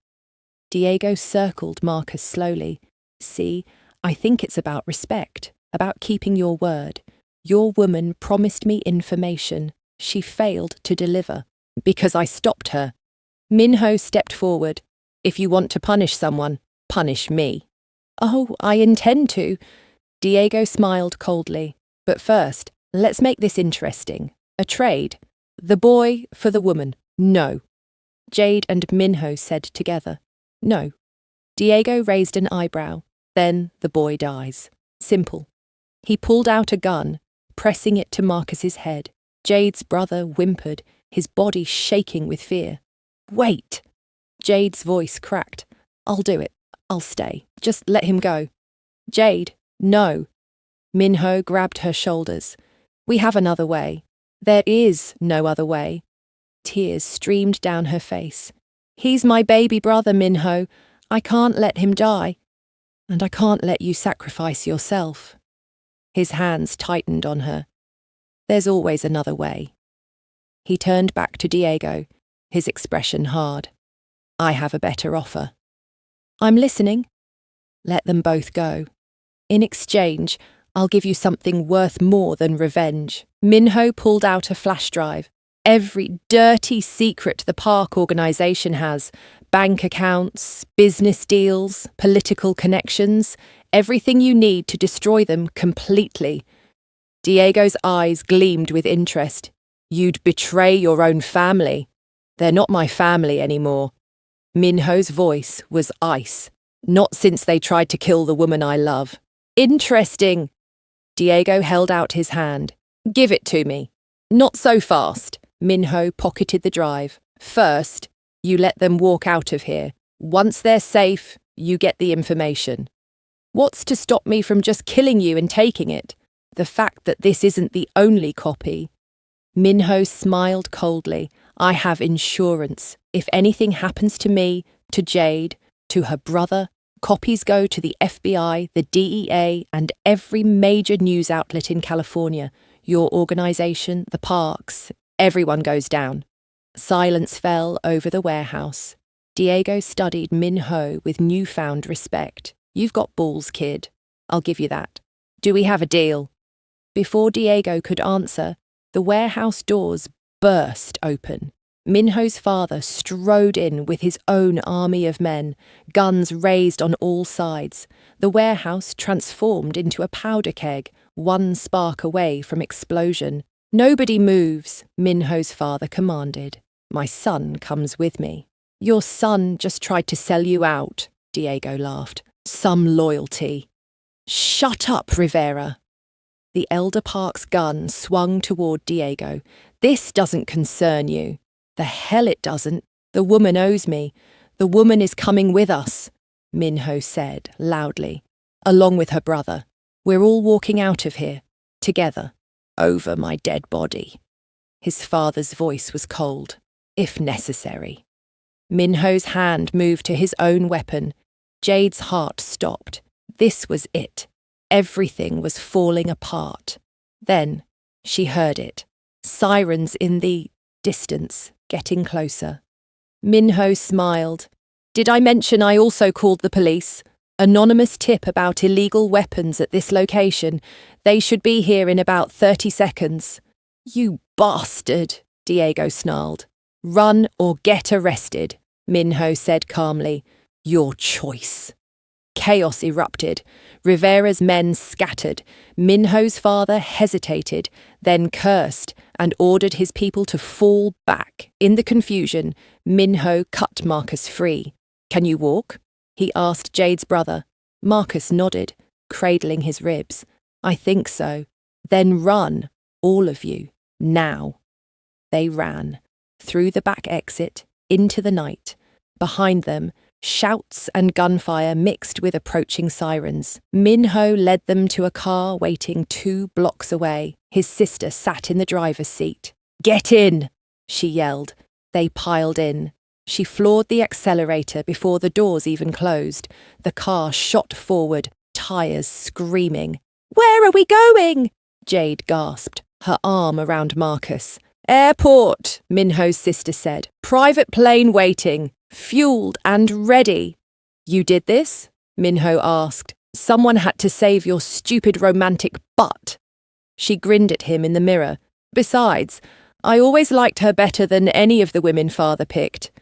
Diego circled Marcus slowly. "See, I think it's about respect, about keeping your word. Your woman promised me information. She failed to deliver. Because I stopped her." Minho stepped forward. "If you want to punish someone, punish me." "Oh, I intend to." Diego smiled coldly. "But first, let's make this interesting. A trade. The boy for the woman. No." Jade and Minho said together. "No." Diego raised an eyebrow. "Then the boy dies. Simple." He pulled out a gun, pressing it to Marcus's head. Jade's brother whimpered, his body shaking with fear. "Wait!" Jade's voice cracked. "I'll do it. I'll stay. Just let him go." "Jade, no." Minho grabbed her shoulders. "We have another way." "There is no other way." Tears streamed down her face. "He's my baby brother, Minho. I can't let him die. And I can't let you sacrifice yourself." His hands tightened on her. "There's always another way." He turned back to Diego, his expression hard. "I have a better offer." "I'm listening." "Let them both go. In exchange, I'll give you something worth more than revenge." Minho pulled out a flash drive. "Every dirty secret the park organisation has. Bank accounts, business deals, political connections. Everything you need to destroy them completely." Diego's eyes gleamed with interest. "You'd betray your own family." They're not my family anymore. Minho's voice was ice. Not since they tried to kill the woman I love. Interesting. Diego held out his hand. Give it to me. Not so fast. Minho pocketed the drive. First, you let them walk out of here. Once they're safe, you get the information. What's to stop me from just killing you and taking it? The fact that this isn't the only copy. Minho smiled coldly. I have insurance. If anything happens to me, to Jade, to her brother, copies go to the FBI, the DEA, and every major news outlet in California. Your organization, the parks, everyone goes down. Silence fell over the warehouse. Diego studied Minho with newfound respect. You've got balls, kid. I'll give you that. Do we have a deal? Before Diego could answer, the warehouse doors burst open. Minho's father strode in with his own army of men, guns raised on all sides. The warehouse transformed into a powder keg, one spark away from explosion. Nobody moves, Minho's father commanded. My son comes with me. Your son just tried to sell you out, Diego laughed. Some loyalty. Shut up, Rivera. The Elder Park's gun swung toward Diego. This doesn't concern you. The hell it doesn't. The woman owes me. The woman is coming with us, Minho said loudly, along with her brother. We're all walking out of here, together, over my dead body. His father's voice was cold, if necessary. Minho's hand moved to his own weapon. Jade's heart stopped. This was it. Everything was falling apart. Then she heard it. Sirens in the distance, getting closer. Minho smiled. Did I mention I also called the police? Anonymous tip about illegal weapons at this location. They should be here in about 30 seconds. You bastard, Diego snarled. Run or get arrested, Minho said calmly. Your choice. Chaos erupted. Rivera's men scattered. Minho's father hesitated, then cursed and ordered his people to fall back. In the confusion, Minho cut Marcus free. Can you walk? He asked Jade's brother. Marcus nodded, cradling his ribs. I think so. Then run, all of you, now. They ran, through the back exit, into the night. Behind them, shouts and gunfire mixed with approaching sirens. Minho led them to a car waiting 2 blocks away. His sister sat in the driver's seat. Get in, she yelled. They piled in. She floored the accelerator before the doors even closed. The car shot forward, tires screaming. Where are we going? Jade gasped, her arm around Marcus. Airport, Minho's sister said. Private plane waiting. Fueled and ready. You did this? Minho asked. Someone had to save your stupid romantic butt. She grinned at him in the mirror. Besides, I always liked her better than any of the women father picked.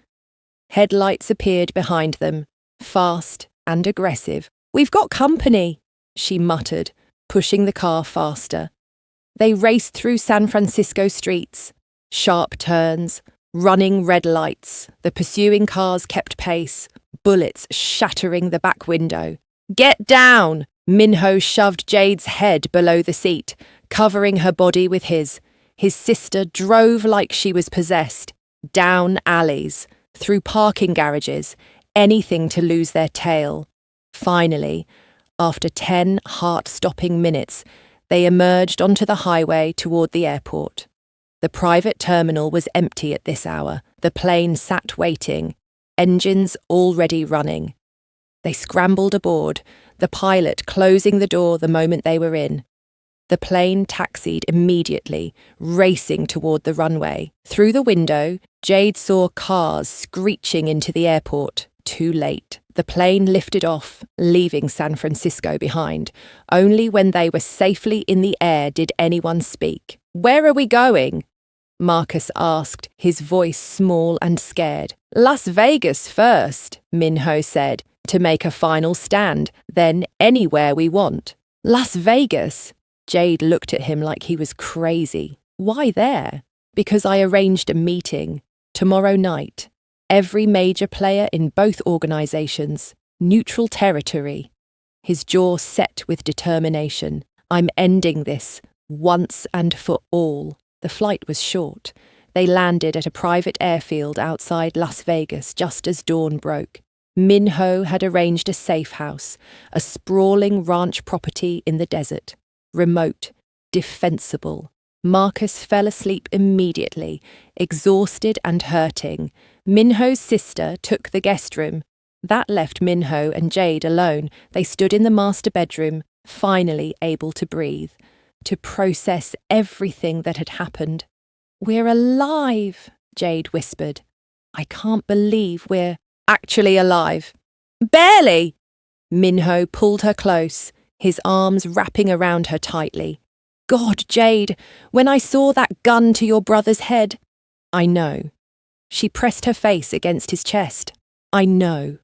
Headlights appeared behind them, fast and aggressive. We've got company, she muttered, pushing the car faster. They raced through San Francisco streets. Sharp turns, running red lights. The pursuing cars kept pace, bullets shattering the back window. Get down! Minho shoved Jade's head below the seat, covering her body with his. His sister drove like she was possessed, down alleys, through parking garages, anything to lose their tail. Finally, after 10 heart-stopping minutes, they emerged onto the highway toward the airport. The private terminal was empty at this hour. The plane sat waiting, engines already running. They scrambled aboard, the pilot closing the door the moment they were in. The plane taxied immediately, racing toward the runway. Through the window, Jade saw cars screeching into the airport. Too late. The plane lifted off, leaving San Francisco behind. Only when they were safely in the air did anyone speak. Where are we going? Marcus asked, his voice small and scared. Las Vegas first, Minho said, to make a final stand, then anywhere we want. Las Vegas? Jade looked at him like he was crazy. Why there? Because I arranged a meeting. Tomorrow night, every major player in both organizations, neutral territory. His jaw set with determination. I'm ending this, once and for all. The flight was short. They landed at a private airfield outside Las Vegas just as dawn broke. Minho had arranged a safe house, a sprawling ranch property in the desert. Remote, defensible. Marcus fell asleep immediately, exhausted and hurting. Minho's sister took the guest room. That left Minho and Jade alone. They stood in the master bedroom, finally able to breathe, to process everything that had happened. "We're alive," Jade whispered. "I can't believe we're actually alive." "Barely!" Minho pulled her close, his arms wrapping around her tightly. "God, Jade, when I saw that gun to your brother's head—" "I know." She pressed her face against his chest. "I know."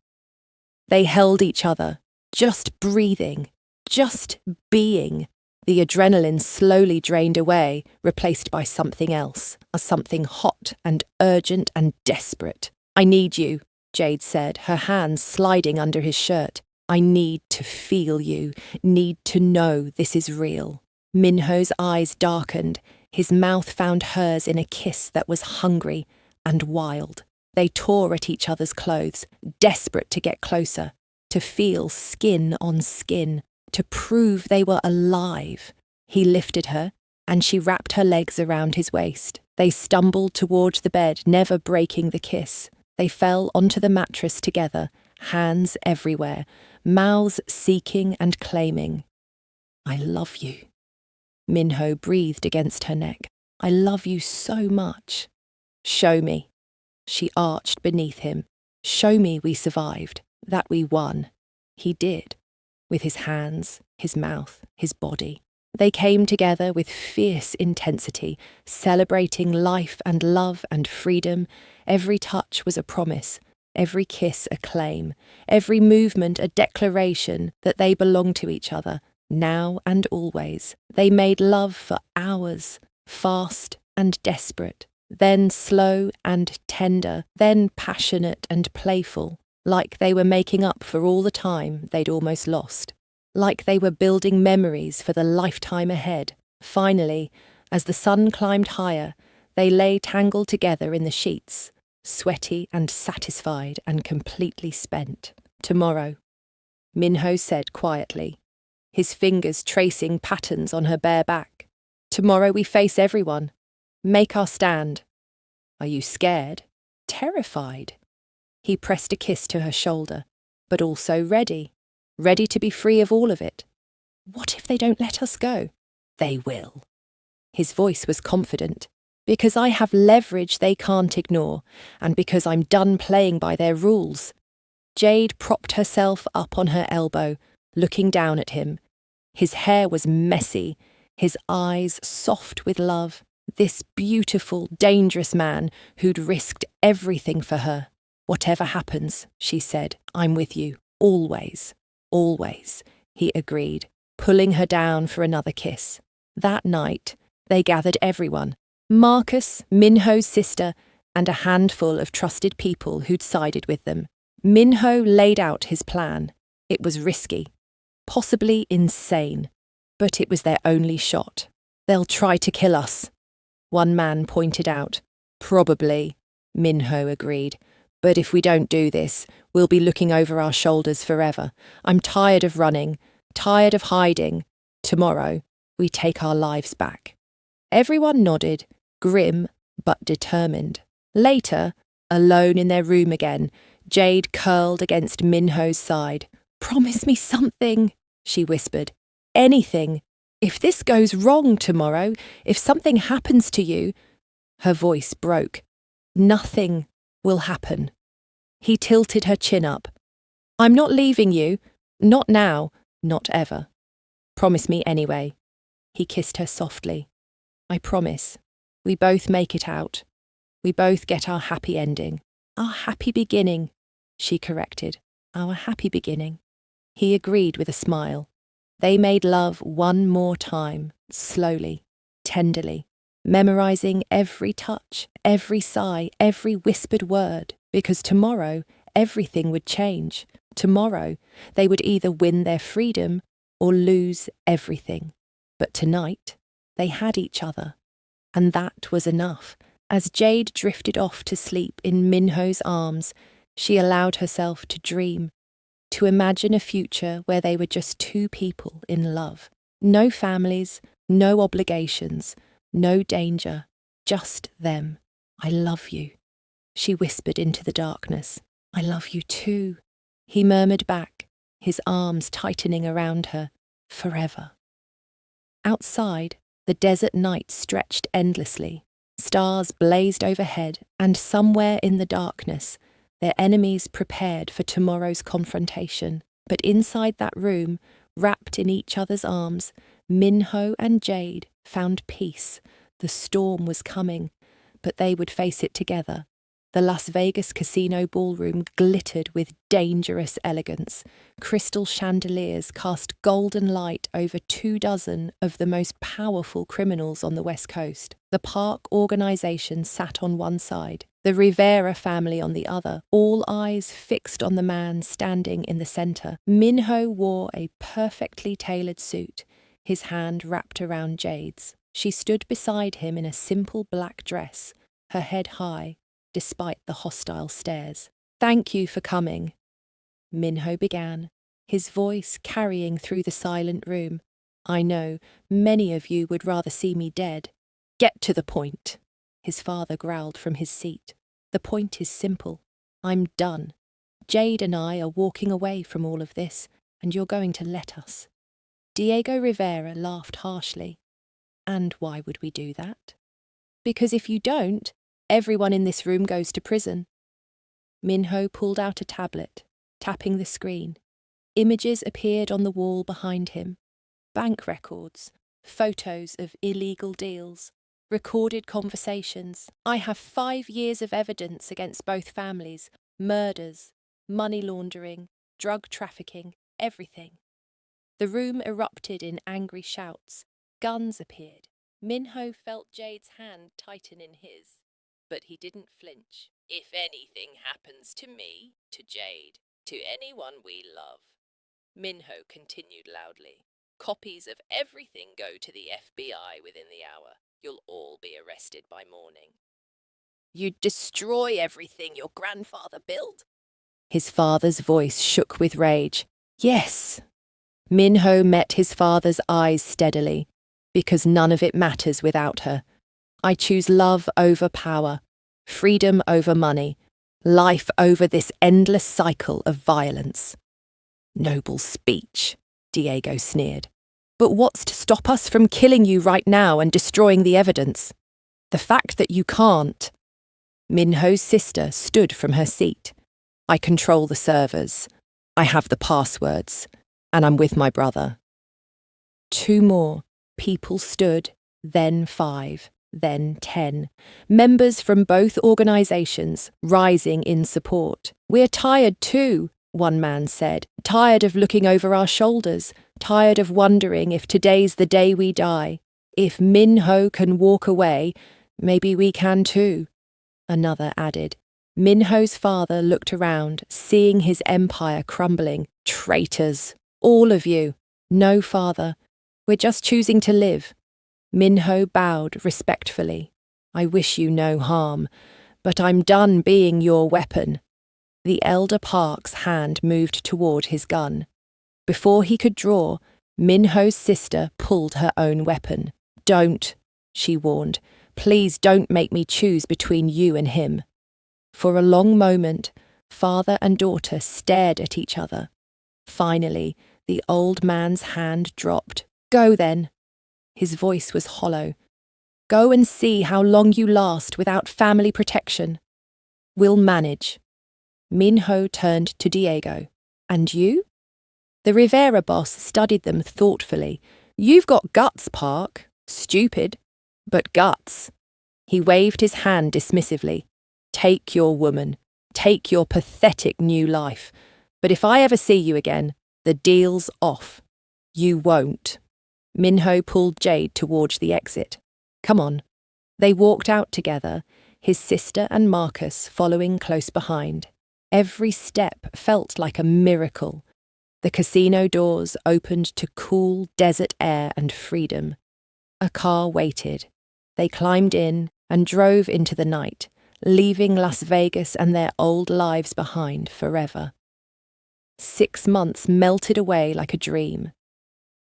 They held each other, just breathing, just being. The adrenaline slowly drained away, replaced by something else, a something hot and urgent and desperate. "I need you," Jade said, her hands sliding under his shirt. "I need to feel you, need to know this is real." Minho's eyes darkened, his mouth found hers in a kiss that was hungry and wild. They tore at each other's clothes, desperate to get closer, to feel skin on skin, to prove they were alive. He lifted her, and she wrapped her legs around his waist. They stumbled towards the bed, never breaking the kiss. They fell onto the mattress together, hands everywhere, mouths seeking and claiming. "I love you." Minho breathed against her neck. "I love you so much." "Show me." She arched beneath him. "Show me we survived, that we won." He did, with his hands, his mouth, his body. They came together with fierce intensity, celebrating life and love and freedom. Every touch was a promise, every kiss a claim, every movement a declaration that they belonged to each other, now and always. They made love for hours, fast and desperate, then slow and tender, then passionate and playful, like they were making up for all the time they'd almost lost, like they were building memories for the lifetime ahead. Finally, as the sun climbed higher, they lay tangled together in the sheets, sweaty and satisfied and completely spent. "Tomorrow," Minho said quietly, his fingers tracing patterns on her bare back. "Tomorrow we face everyone. Make our stand." "Are you scared?" "Terrified." He pressed a kiss to her shoulder, but also ready to be free of all of it. "What if they don't let us go?" "They will." His voice was confident. "Because I have leverage they can't ignore, and because I'm done playing by their rules." Jade propped herself up on her elbow, looking down at him. His hair was messy, his eyes soft with love. This beautiful, dangerous man who'd risked everything for her. "Whatever happens," she said, "I'm with you, always, always," he agreed, pulling her down for another kiss. That night, they gathered everyone, Marcus, Minho's sister, and a handful of trusted people who'd sided with them. Minho laid out his plan. It was risky, possibly insane, but it was their only shot. "They'll try to kill us," one man pointed out. "Probably," Minho agreed. "But if we don't do this, we'll be looking over our shoulders forever. I'm tired of running, tired of hiding. Tomorrow, we take our lives back." Everyone nodded, grim but determined. Later, alone in their room again, Jade curled against Minho's side. "Promise me something," she whispered. "Anything. If this goes wrong tomorrow, if something happens to you—" Her voice broke. "Nothing will happen." He tilted her chin up. "I'm not leaving you. Not now. Not ever. Promise me anyway." He kissed her softly. "I promise. We both make it out. We both get our happy ending. Our happy beginning," she corrected. "Our happy beginning." He agreed with a smile. They made love one more time, slowly, tenderly, memorizing every touch, every sigh, every whispered word, because tomorrow everything would change. Tomorrow they would either win their freedom or lose everything. But tonight they had each other, and that was enough. As Jade drifted off to sleep in Minho's arms, she allowed herself to dream, to imagine a future where they were just two people in love. No families, no obligations, no danger, just them. I love you, she whispered into the darkness. I love you too, he murmured back, his arms tightening around her. Forever. Outside, the desert night stretched endlessly. Stars blazed overhead, and somewhere in the darkness, their enemies prepared for tomorrow's confrontation. But inside that room, wrapped in each other's arms, Minho and Jade found peace. The storm was coming, but they would face it together. The Las Vegas casino ballroom glittered with dangerous elegance. Crystal chandeliers cast golden light over 24 of the most powerful criminals on the West Coast. The park organization sat on one side, the Rivera family on the other, all eyes fixed on the man standing in the center. Minho wore a perfectly tailored suit, his hand wrapped around Jade's. She stood beside him in a simple black dress, her head high, despite the hostile stares. Thank you for coming, Minho began, his voice carrying through the silent room. I know many of you would rather see me dead. Get to the point, his father growled from his seat. The point is simple. I'm done. Jade and I are walking away from all of this, and you're going to let us. Diego Rivera laughed harshly. And why would we do that? Because if you don't, everyone in this room goes to prison. Minho pulled out a tablet, tapping the screen. Images appeared on the wall behind him. Bank records, photos of illegal deals, recorded conversations. I have 5 years of evidence against both families, murders, money laundering, drug trafficking, everything. The room erupted in angry shouts. Guns appeared. Minho felt Jade's hand tighten in his, but he didn't flinch. If anything happens to me, to Jade, to anyone we love, Minho continued loudly, copies of everything go to the FBI within the hour. You'll all be arrested by morning. You'd destroy everything your grandfather built? His father's voice shook with rage. Yes. Minho met his father's eyes steadily, because none of it matters without her. I choose love over power, freedom over money, life over this endless cycle of violence. Noble speech, Diego sneered. But what's to stop us from killing you right now and destroying the evidence? The fact that you can't. Minho's sister stood from her seat. I control the servers. I have the passwords. And I'm with my brother. 2 more. People stood, then 5, then 10. Members from both organizations rising in support. We're tired too, one man said. Tired of looking over our shoulders. Tired of wondering if today's the day we die. If Minho can walk away, maybe we can too, another added. Minho's father looked around, seeing his empire crumbling. Traitors, all of you. No, father. We're just choosing to live. Minho bowed respectfully. I wish you no harm, but I'm done being your weapon. The elder Park's hand moved toward his gun. Before he could draw, Minho's sister pulled her own weapon. Don't, she warned. Please don't make me choose between you and him. For a long moment, father and daughter stared at each other. Finally, the old man's hand dropped. Go then. His voice was hollow. Go and see how long you last without family protection. We'll manage. Minho turned to Diego. And you? The Rivera boss studied them thoughtfully. You've got guts, Park. Stupid, but guts. He waved his hand dismissively. Take your woman. Take your pathetic new life. But if I ever see you again, the deal's off. You won't. Minho pulled Jade towards the exit. Come on. They walked out together, his sister and Marcus following close behind. Every step felt like a miracle. The casino doors opened to cool desert air and freedom. A car waited. They climbed in and drove into the night, leaving Las Vegas and their old lives behind forever. 6 months melted away like a dream.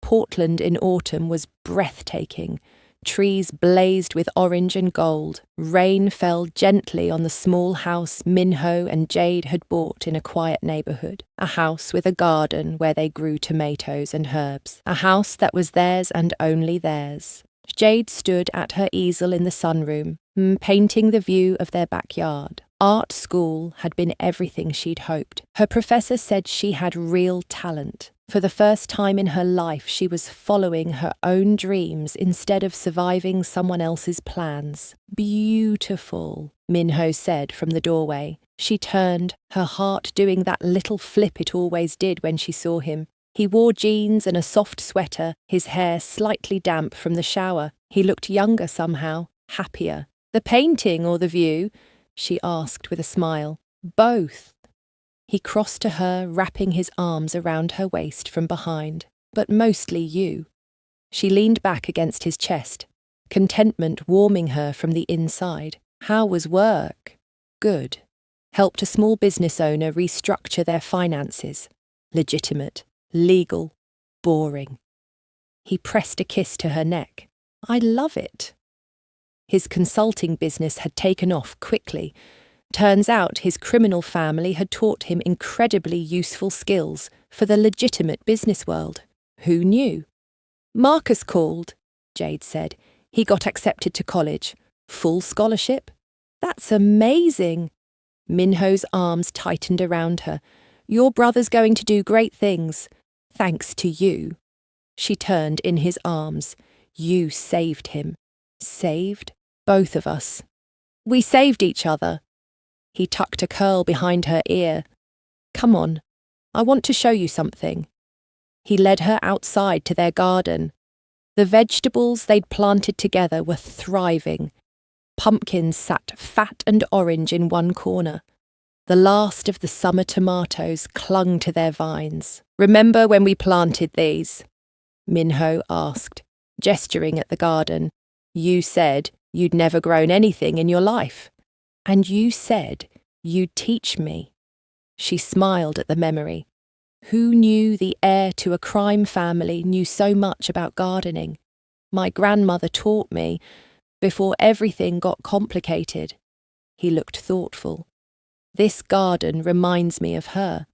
Portland in autumn was breathtaking. Trees blazed with orange and gold. Rain fell gently on the small house Minho and Jade had bought in a quiet neighborhood. A house with a garden where they grew tomatoes and herbs. A house that was theirs and only theirs. Jade stood at her easel in the sunroom, painting the view of their backyard. Art school had been everything she'd hoped. Her professor said she had real talent. For the first time in her life, she was following her own dreams instead of surviving someone else's plans. Beautiful, Minho said from the doorway. She turned, her heart doing that little flip it always did when she saw him. He wore jeans and a soft sweater, his hair slightly damp from the shower. He looked younger somehow, happier. The painting or the view? She asked with a smile. Both. He crossed to her, wrapping his arms around her waist from behind. But mostly you. She leaned back against his chest, contentment warming her from the inside. How was work? Good. Helped a small business owner restructure their finances. Legitimate. Legal. Boring. He pressed a kiss to her neck. I love it. His consulting business had taken off quickly. Turns out his criminal family had taught him incredibly useful skills for the legitimate business world. Who knew? Marcus called, Jade said. He got accepted to college. Full scholarship? That's amazing. Minho's arms tightened around her. Your brother's going to do great things. Thanks to you. She turned in his arms. You saved him. Saved both of us. We saved each other. He tucked a curl behind her ear. Come on, I want to show you something. He led her outside to their garden. The vegetables they'd planted together were thriving. Pumpkins sat fat and orange in one corner. The last of the summer tomatoes clung to their vines. Remember when we planted these? Minho asked, gesturing at the garden. You said you'd never grown anything in your life. And you said you'd teach me. She smiled at the memory. Who knew the heir to a crime family knew so much about gardening? My grandmother taught me, before everything got complicated. He looked thoughtful. This garden reminds me of her,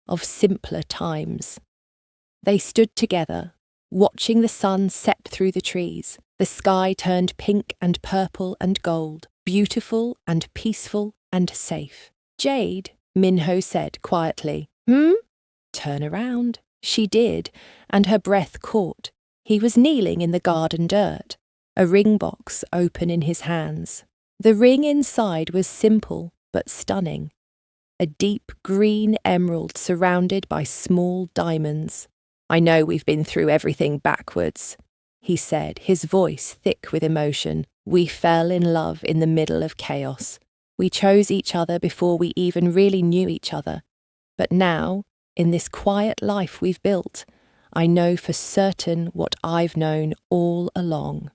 of simpler times. They stood together, watching the sun set through the trees. The sky turned pink and purple and gold, beautiful and peaceful and safe. Jade, Minho said quietly. Turn around. She did, and her breath caught. He was kneeling in the garden dirt, a ring box open in his hands. The ring inside was simple but stunning. A deep green emerald surrounded by small diamonds. I know we've been through everything backwards, he said, his voice thick with emotion. We fell in love in the middle of chaos. We chose each other before we even really knew each other. But now, in this quiet life we've built, I know for certain what I've known all along.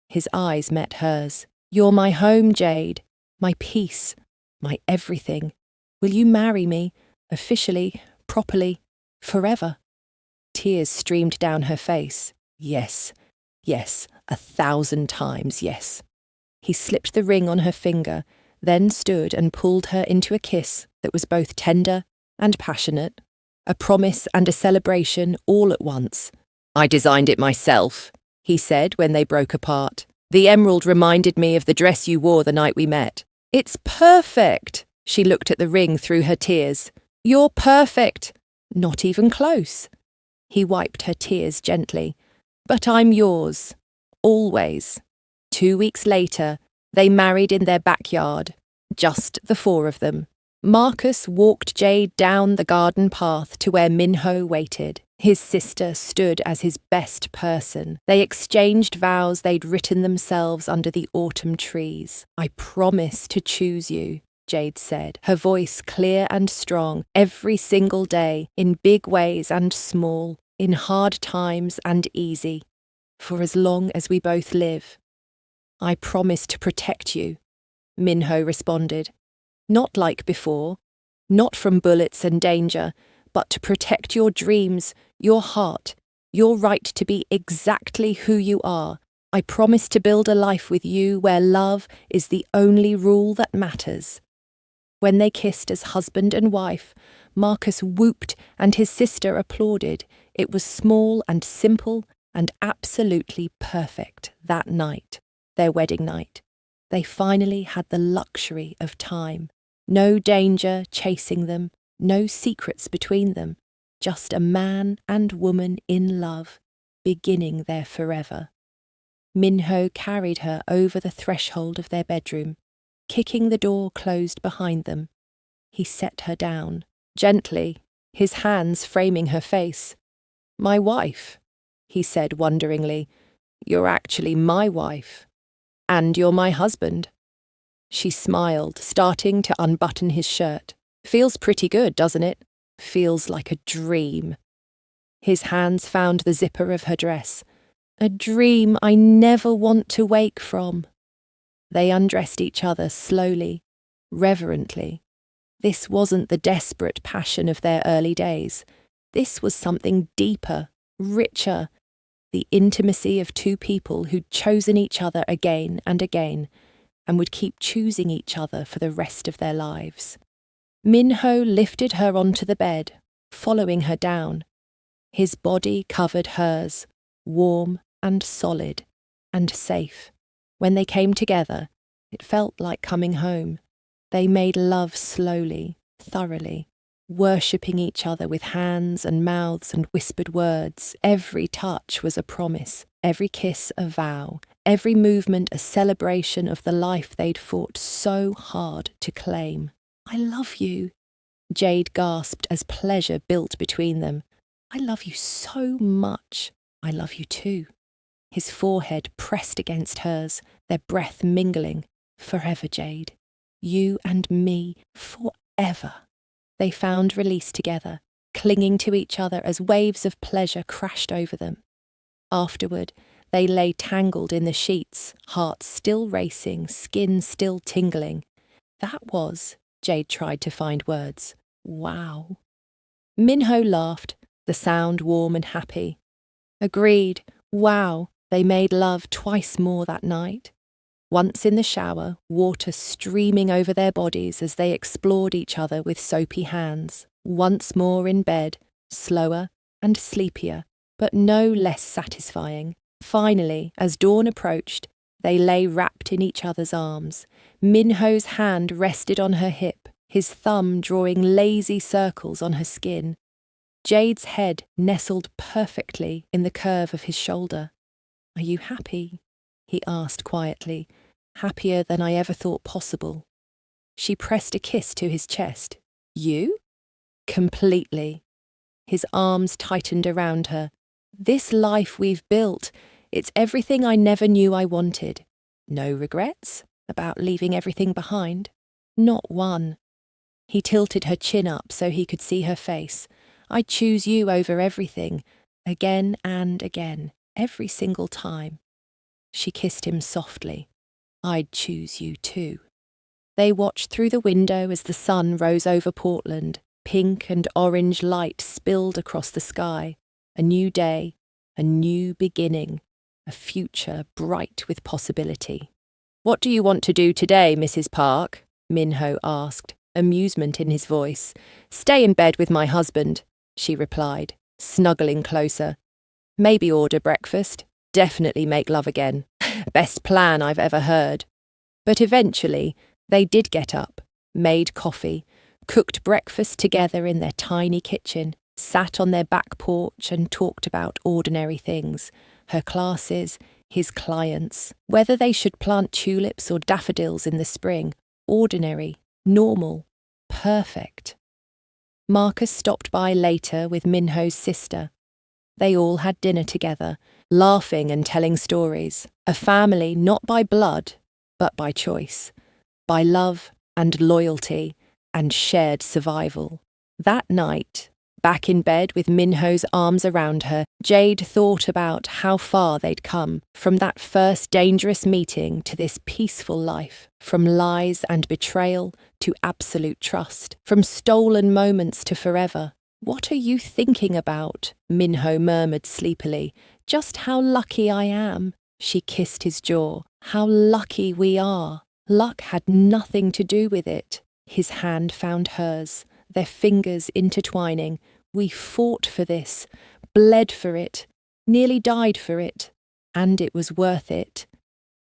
His eyes met hers. You're my home, Jade. My peace. My everything. Will you marry me? Officially, properly, forever? Tears streamed down her face. Yes, yes, 1,000 times yes. He slipped the ring on her finger, then stood and pulled her into a kiss that was both tender and passionate, a promise and a celebration all at once. I designed it myself, he said when they broke apart. The emerald reminded me of the dress you wore the night we met. It's perfect. She looked at the ring through her tears. You're perfect. Not even close. He wiped her tears gently. But I'm yours. Always. 2 weeks later, they married in their backyard. Just the 4 of them. Marcus walked Jade down the garden path to where Minho waited. His sister stood as his best person. They exchanged vows they'd written themselves under the autumn trees. "I promise to choose you," Jade said, her voice clear and strong, every single day, in big ways and small, in hard times and easy, for as long as we both live. "I promise to protect you," Minho responded. "Not like before, not from bullets and danger, but to protect your dreams, your heart, your right to be exactly who you are. I promise to build a life with you where love is the only rule that matters." When they kissed as husband and wife, Marcus whooped and his sister applauded. It was small and simple and absolutely perfect that night, their wedding night. They finally had the luxury of time. No danger chasing them, no secrets between them, just a man and woman in love, beginning their forever. Minho carried her over the threshold of their bedroom, kicking the door closed behind them. He set her down, gently, his hands framing her face. "My wife," he said wonderingly. "You're actually my wife. And you're my husband." She smiled, starting to unbutton his shirt. "Feels pretty good, doesn't it? Feels like a dream." His hands found the zipper of her dress. "A dream I never want to wake from." They undressed each other slowly, reverently. This wasn't the desperate passion of their early days. This was something deeper, richer, the intimacy of two people who'd chosen each other again and again, and would keep choosing each other for the rest of their lives. Minho lifted her onto the bed, following her down. His body covered hers, warm and solid and safe. When they came together, it felt like coming home. They made love slowly, thoroughly, worshipping each other with hands and mouths and whispered words. Every touch was a promise, every kiss a vow, every movement a celebration of the life they'd fought so hard to claim. "I love you," Jade gasped as pleasure built between them. "I love you so much. I love you too." His forehead pressed against hers, their breath mingling. "Forever, Jade. You and me, forever." They found release together, clinging to each other as waves of pleasure crashed over them. Afterward, they lay tangled in the sheets, hearts still racing, skin still tingling. That was, Jade tried to find words, wow. Minho laughed, the sound warm and happy. Agreed, wow, they made love twice more that night. Once in the shower, water streaming over their bodies as they explored each other with soapy hands. Once more in bed, slower and sleepier, but no less satisfying. Finally, as dawn approached, they lay wrapped in each other's arms. Minho's hand rested on her hip, his thumb drawing lazy circles on her skin. Jade's head nestled perfectly in the curve of his shoulder. "Are you happy?" he asked quietly, "happier than I ever thought possible." She pressed a kiss to his chest. "You?" "Completely." His arms tightened around her. "This life we've built, it's everything I never knew I wanted. No regrets about leaving everything behind? Not one." He tilted her chin up so he could see her face. "I choose you over everything, again and again, every single time." She kissed him softly. "I'd choose you too." They watched through the window as the sun rose over Portland. Pink and orange light spilled across the sky. A new day, a new beginning, a future bright with possibility. "What do you want to do today, Mrs. Park?" Minho asked, amusement in his voice. "Stay in bed with my husband," she replied, snuggling closer. "Maybe order breakfast. Definitely make love again. Best plan I've ever heard." But eventually, they did get up, made coffee, cooked breakfast together in their tiny kitchen, sat on their back porch and talked about ordinary things, her classes, his clients, whether they should plant tulips or daffodils in the spring. Ordinary, normal, perfect. Marcus stopped by later with Minho's sister. They all had dinner together, laughing and telling stories. A family not by blood, but by choice, by love and loyalty and shared survival. That night, back in bed with Minho's arms around her, Jade thought about how far they'd come, from that first dangerous meeting to this peaceful life, from lies and betrayal to absolute trust, from stolen moments to forever. "What are you thinking about?" Minho murmured sleepily. "Just how lucky I am." She kissed his jaw. "How lucky we are." Luck had nothing to do with it. His hand found hers, their fingers intertwining. "We fought for this, bled for it, nearly died for it, and it was worth it."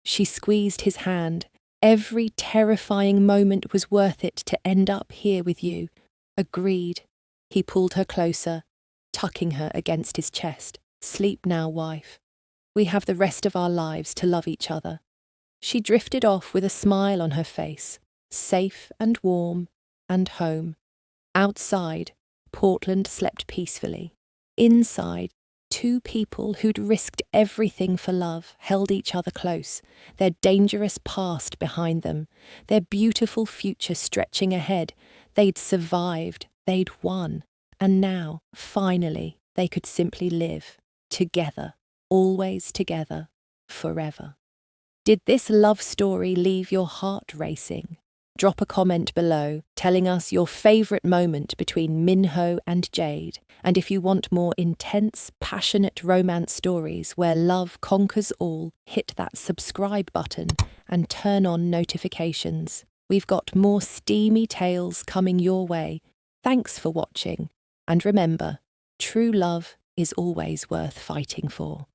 She squeezed his hand. "Every terrifying moment was worth it to end up here with you." Agreed. He pulled her closer, tucking her against his chest. "Sleep now, wife. We have the rest of our lives to love each other." She drifted off with a smile on her face, safe and warm and home. Outside, Portland slept peacefully. Inside, two people who'd risked everything for love held each other close, their dangerous past behind them, their beautiful future stretching ahead. They'd survived, they'd won, and now, finally, they could simply live together, always together, forever. Did this love story leave your heart racing? Drop a comment below telling us your favourite moment between Minho and Jade. And if you want more intense, passionate romance stories where love conquers all, hit that subscribe button and turn on notifications. We've got more steamy tales coming your way. Thanks for watching. And remember, true love is always worth fighting for.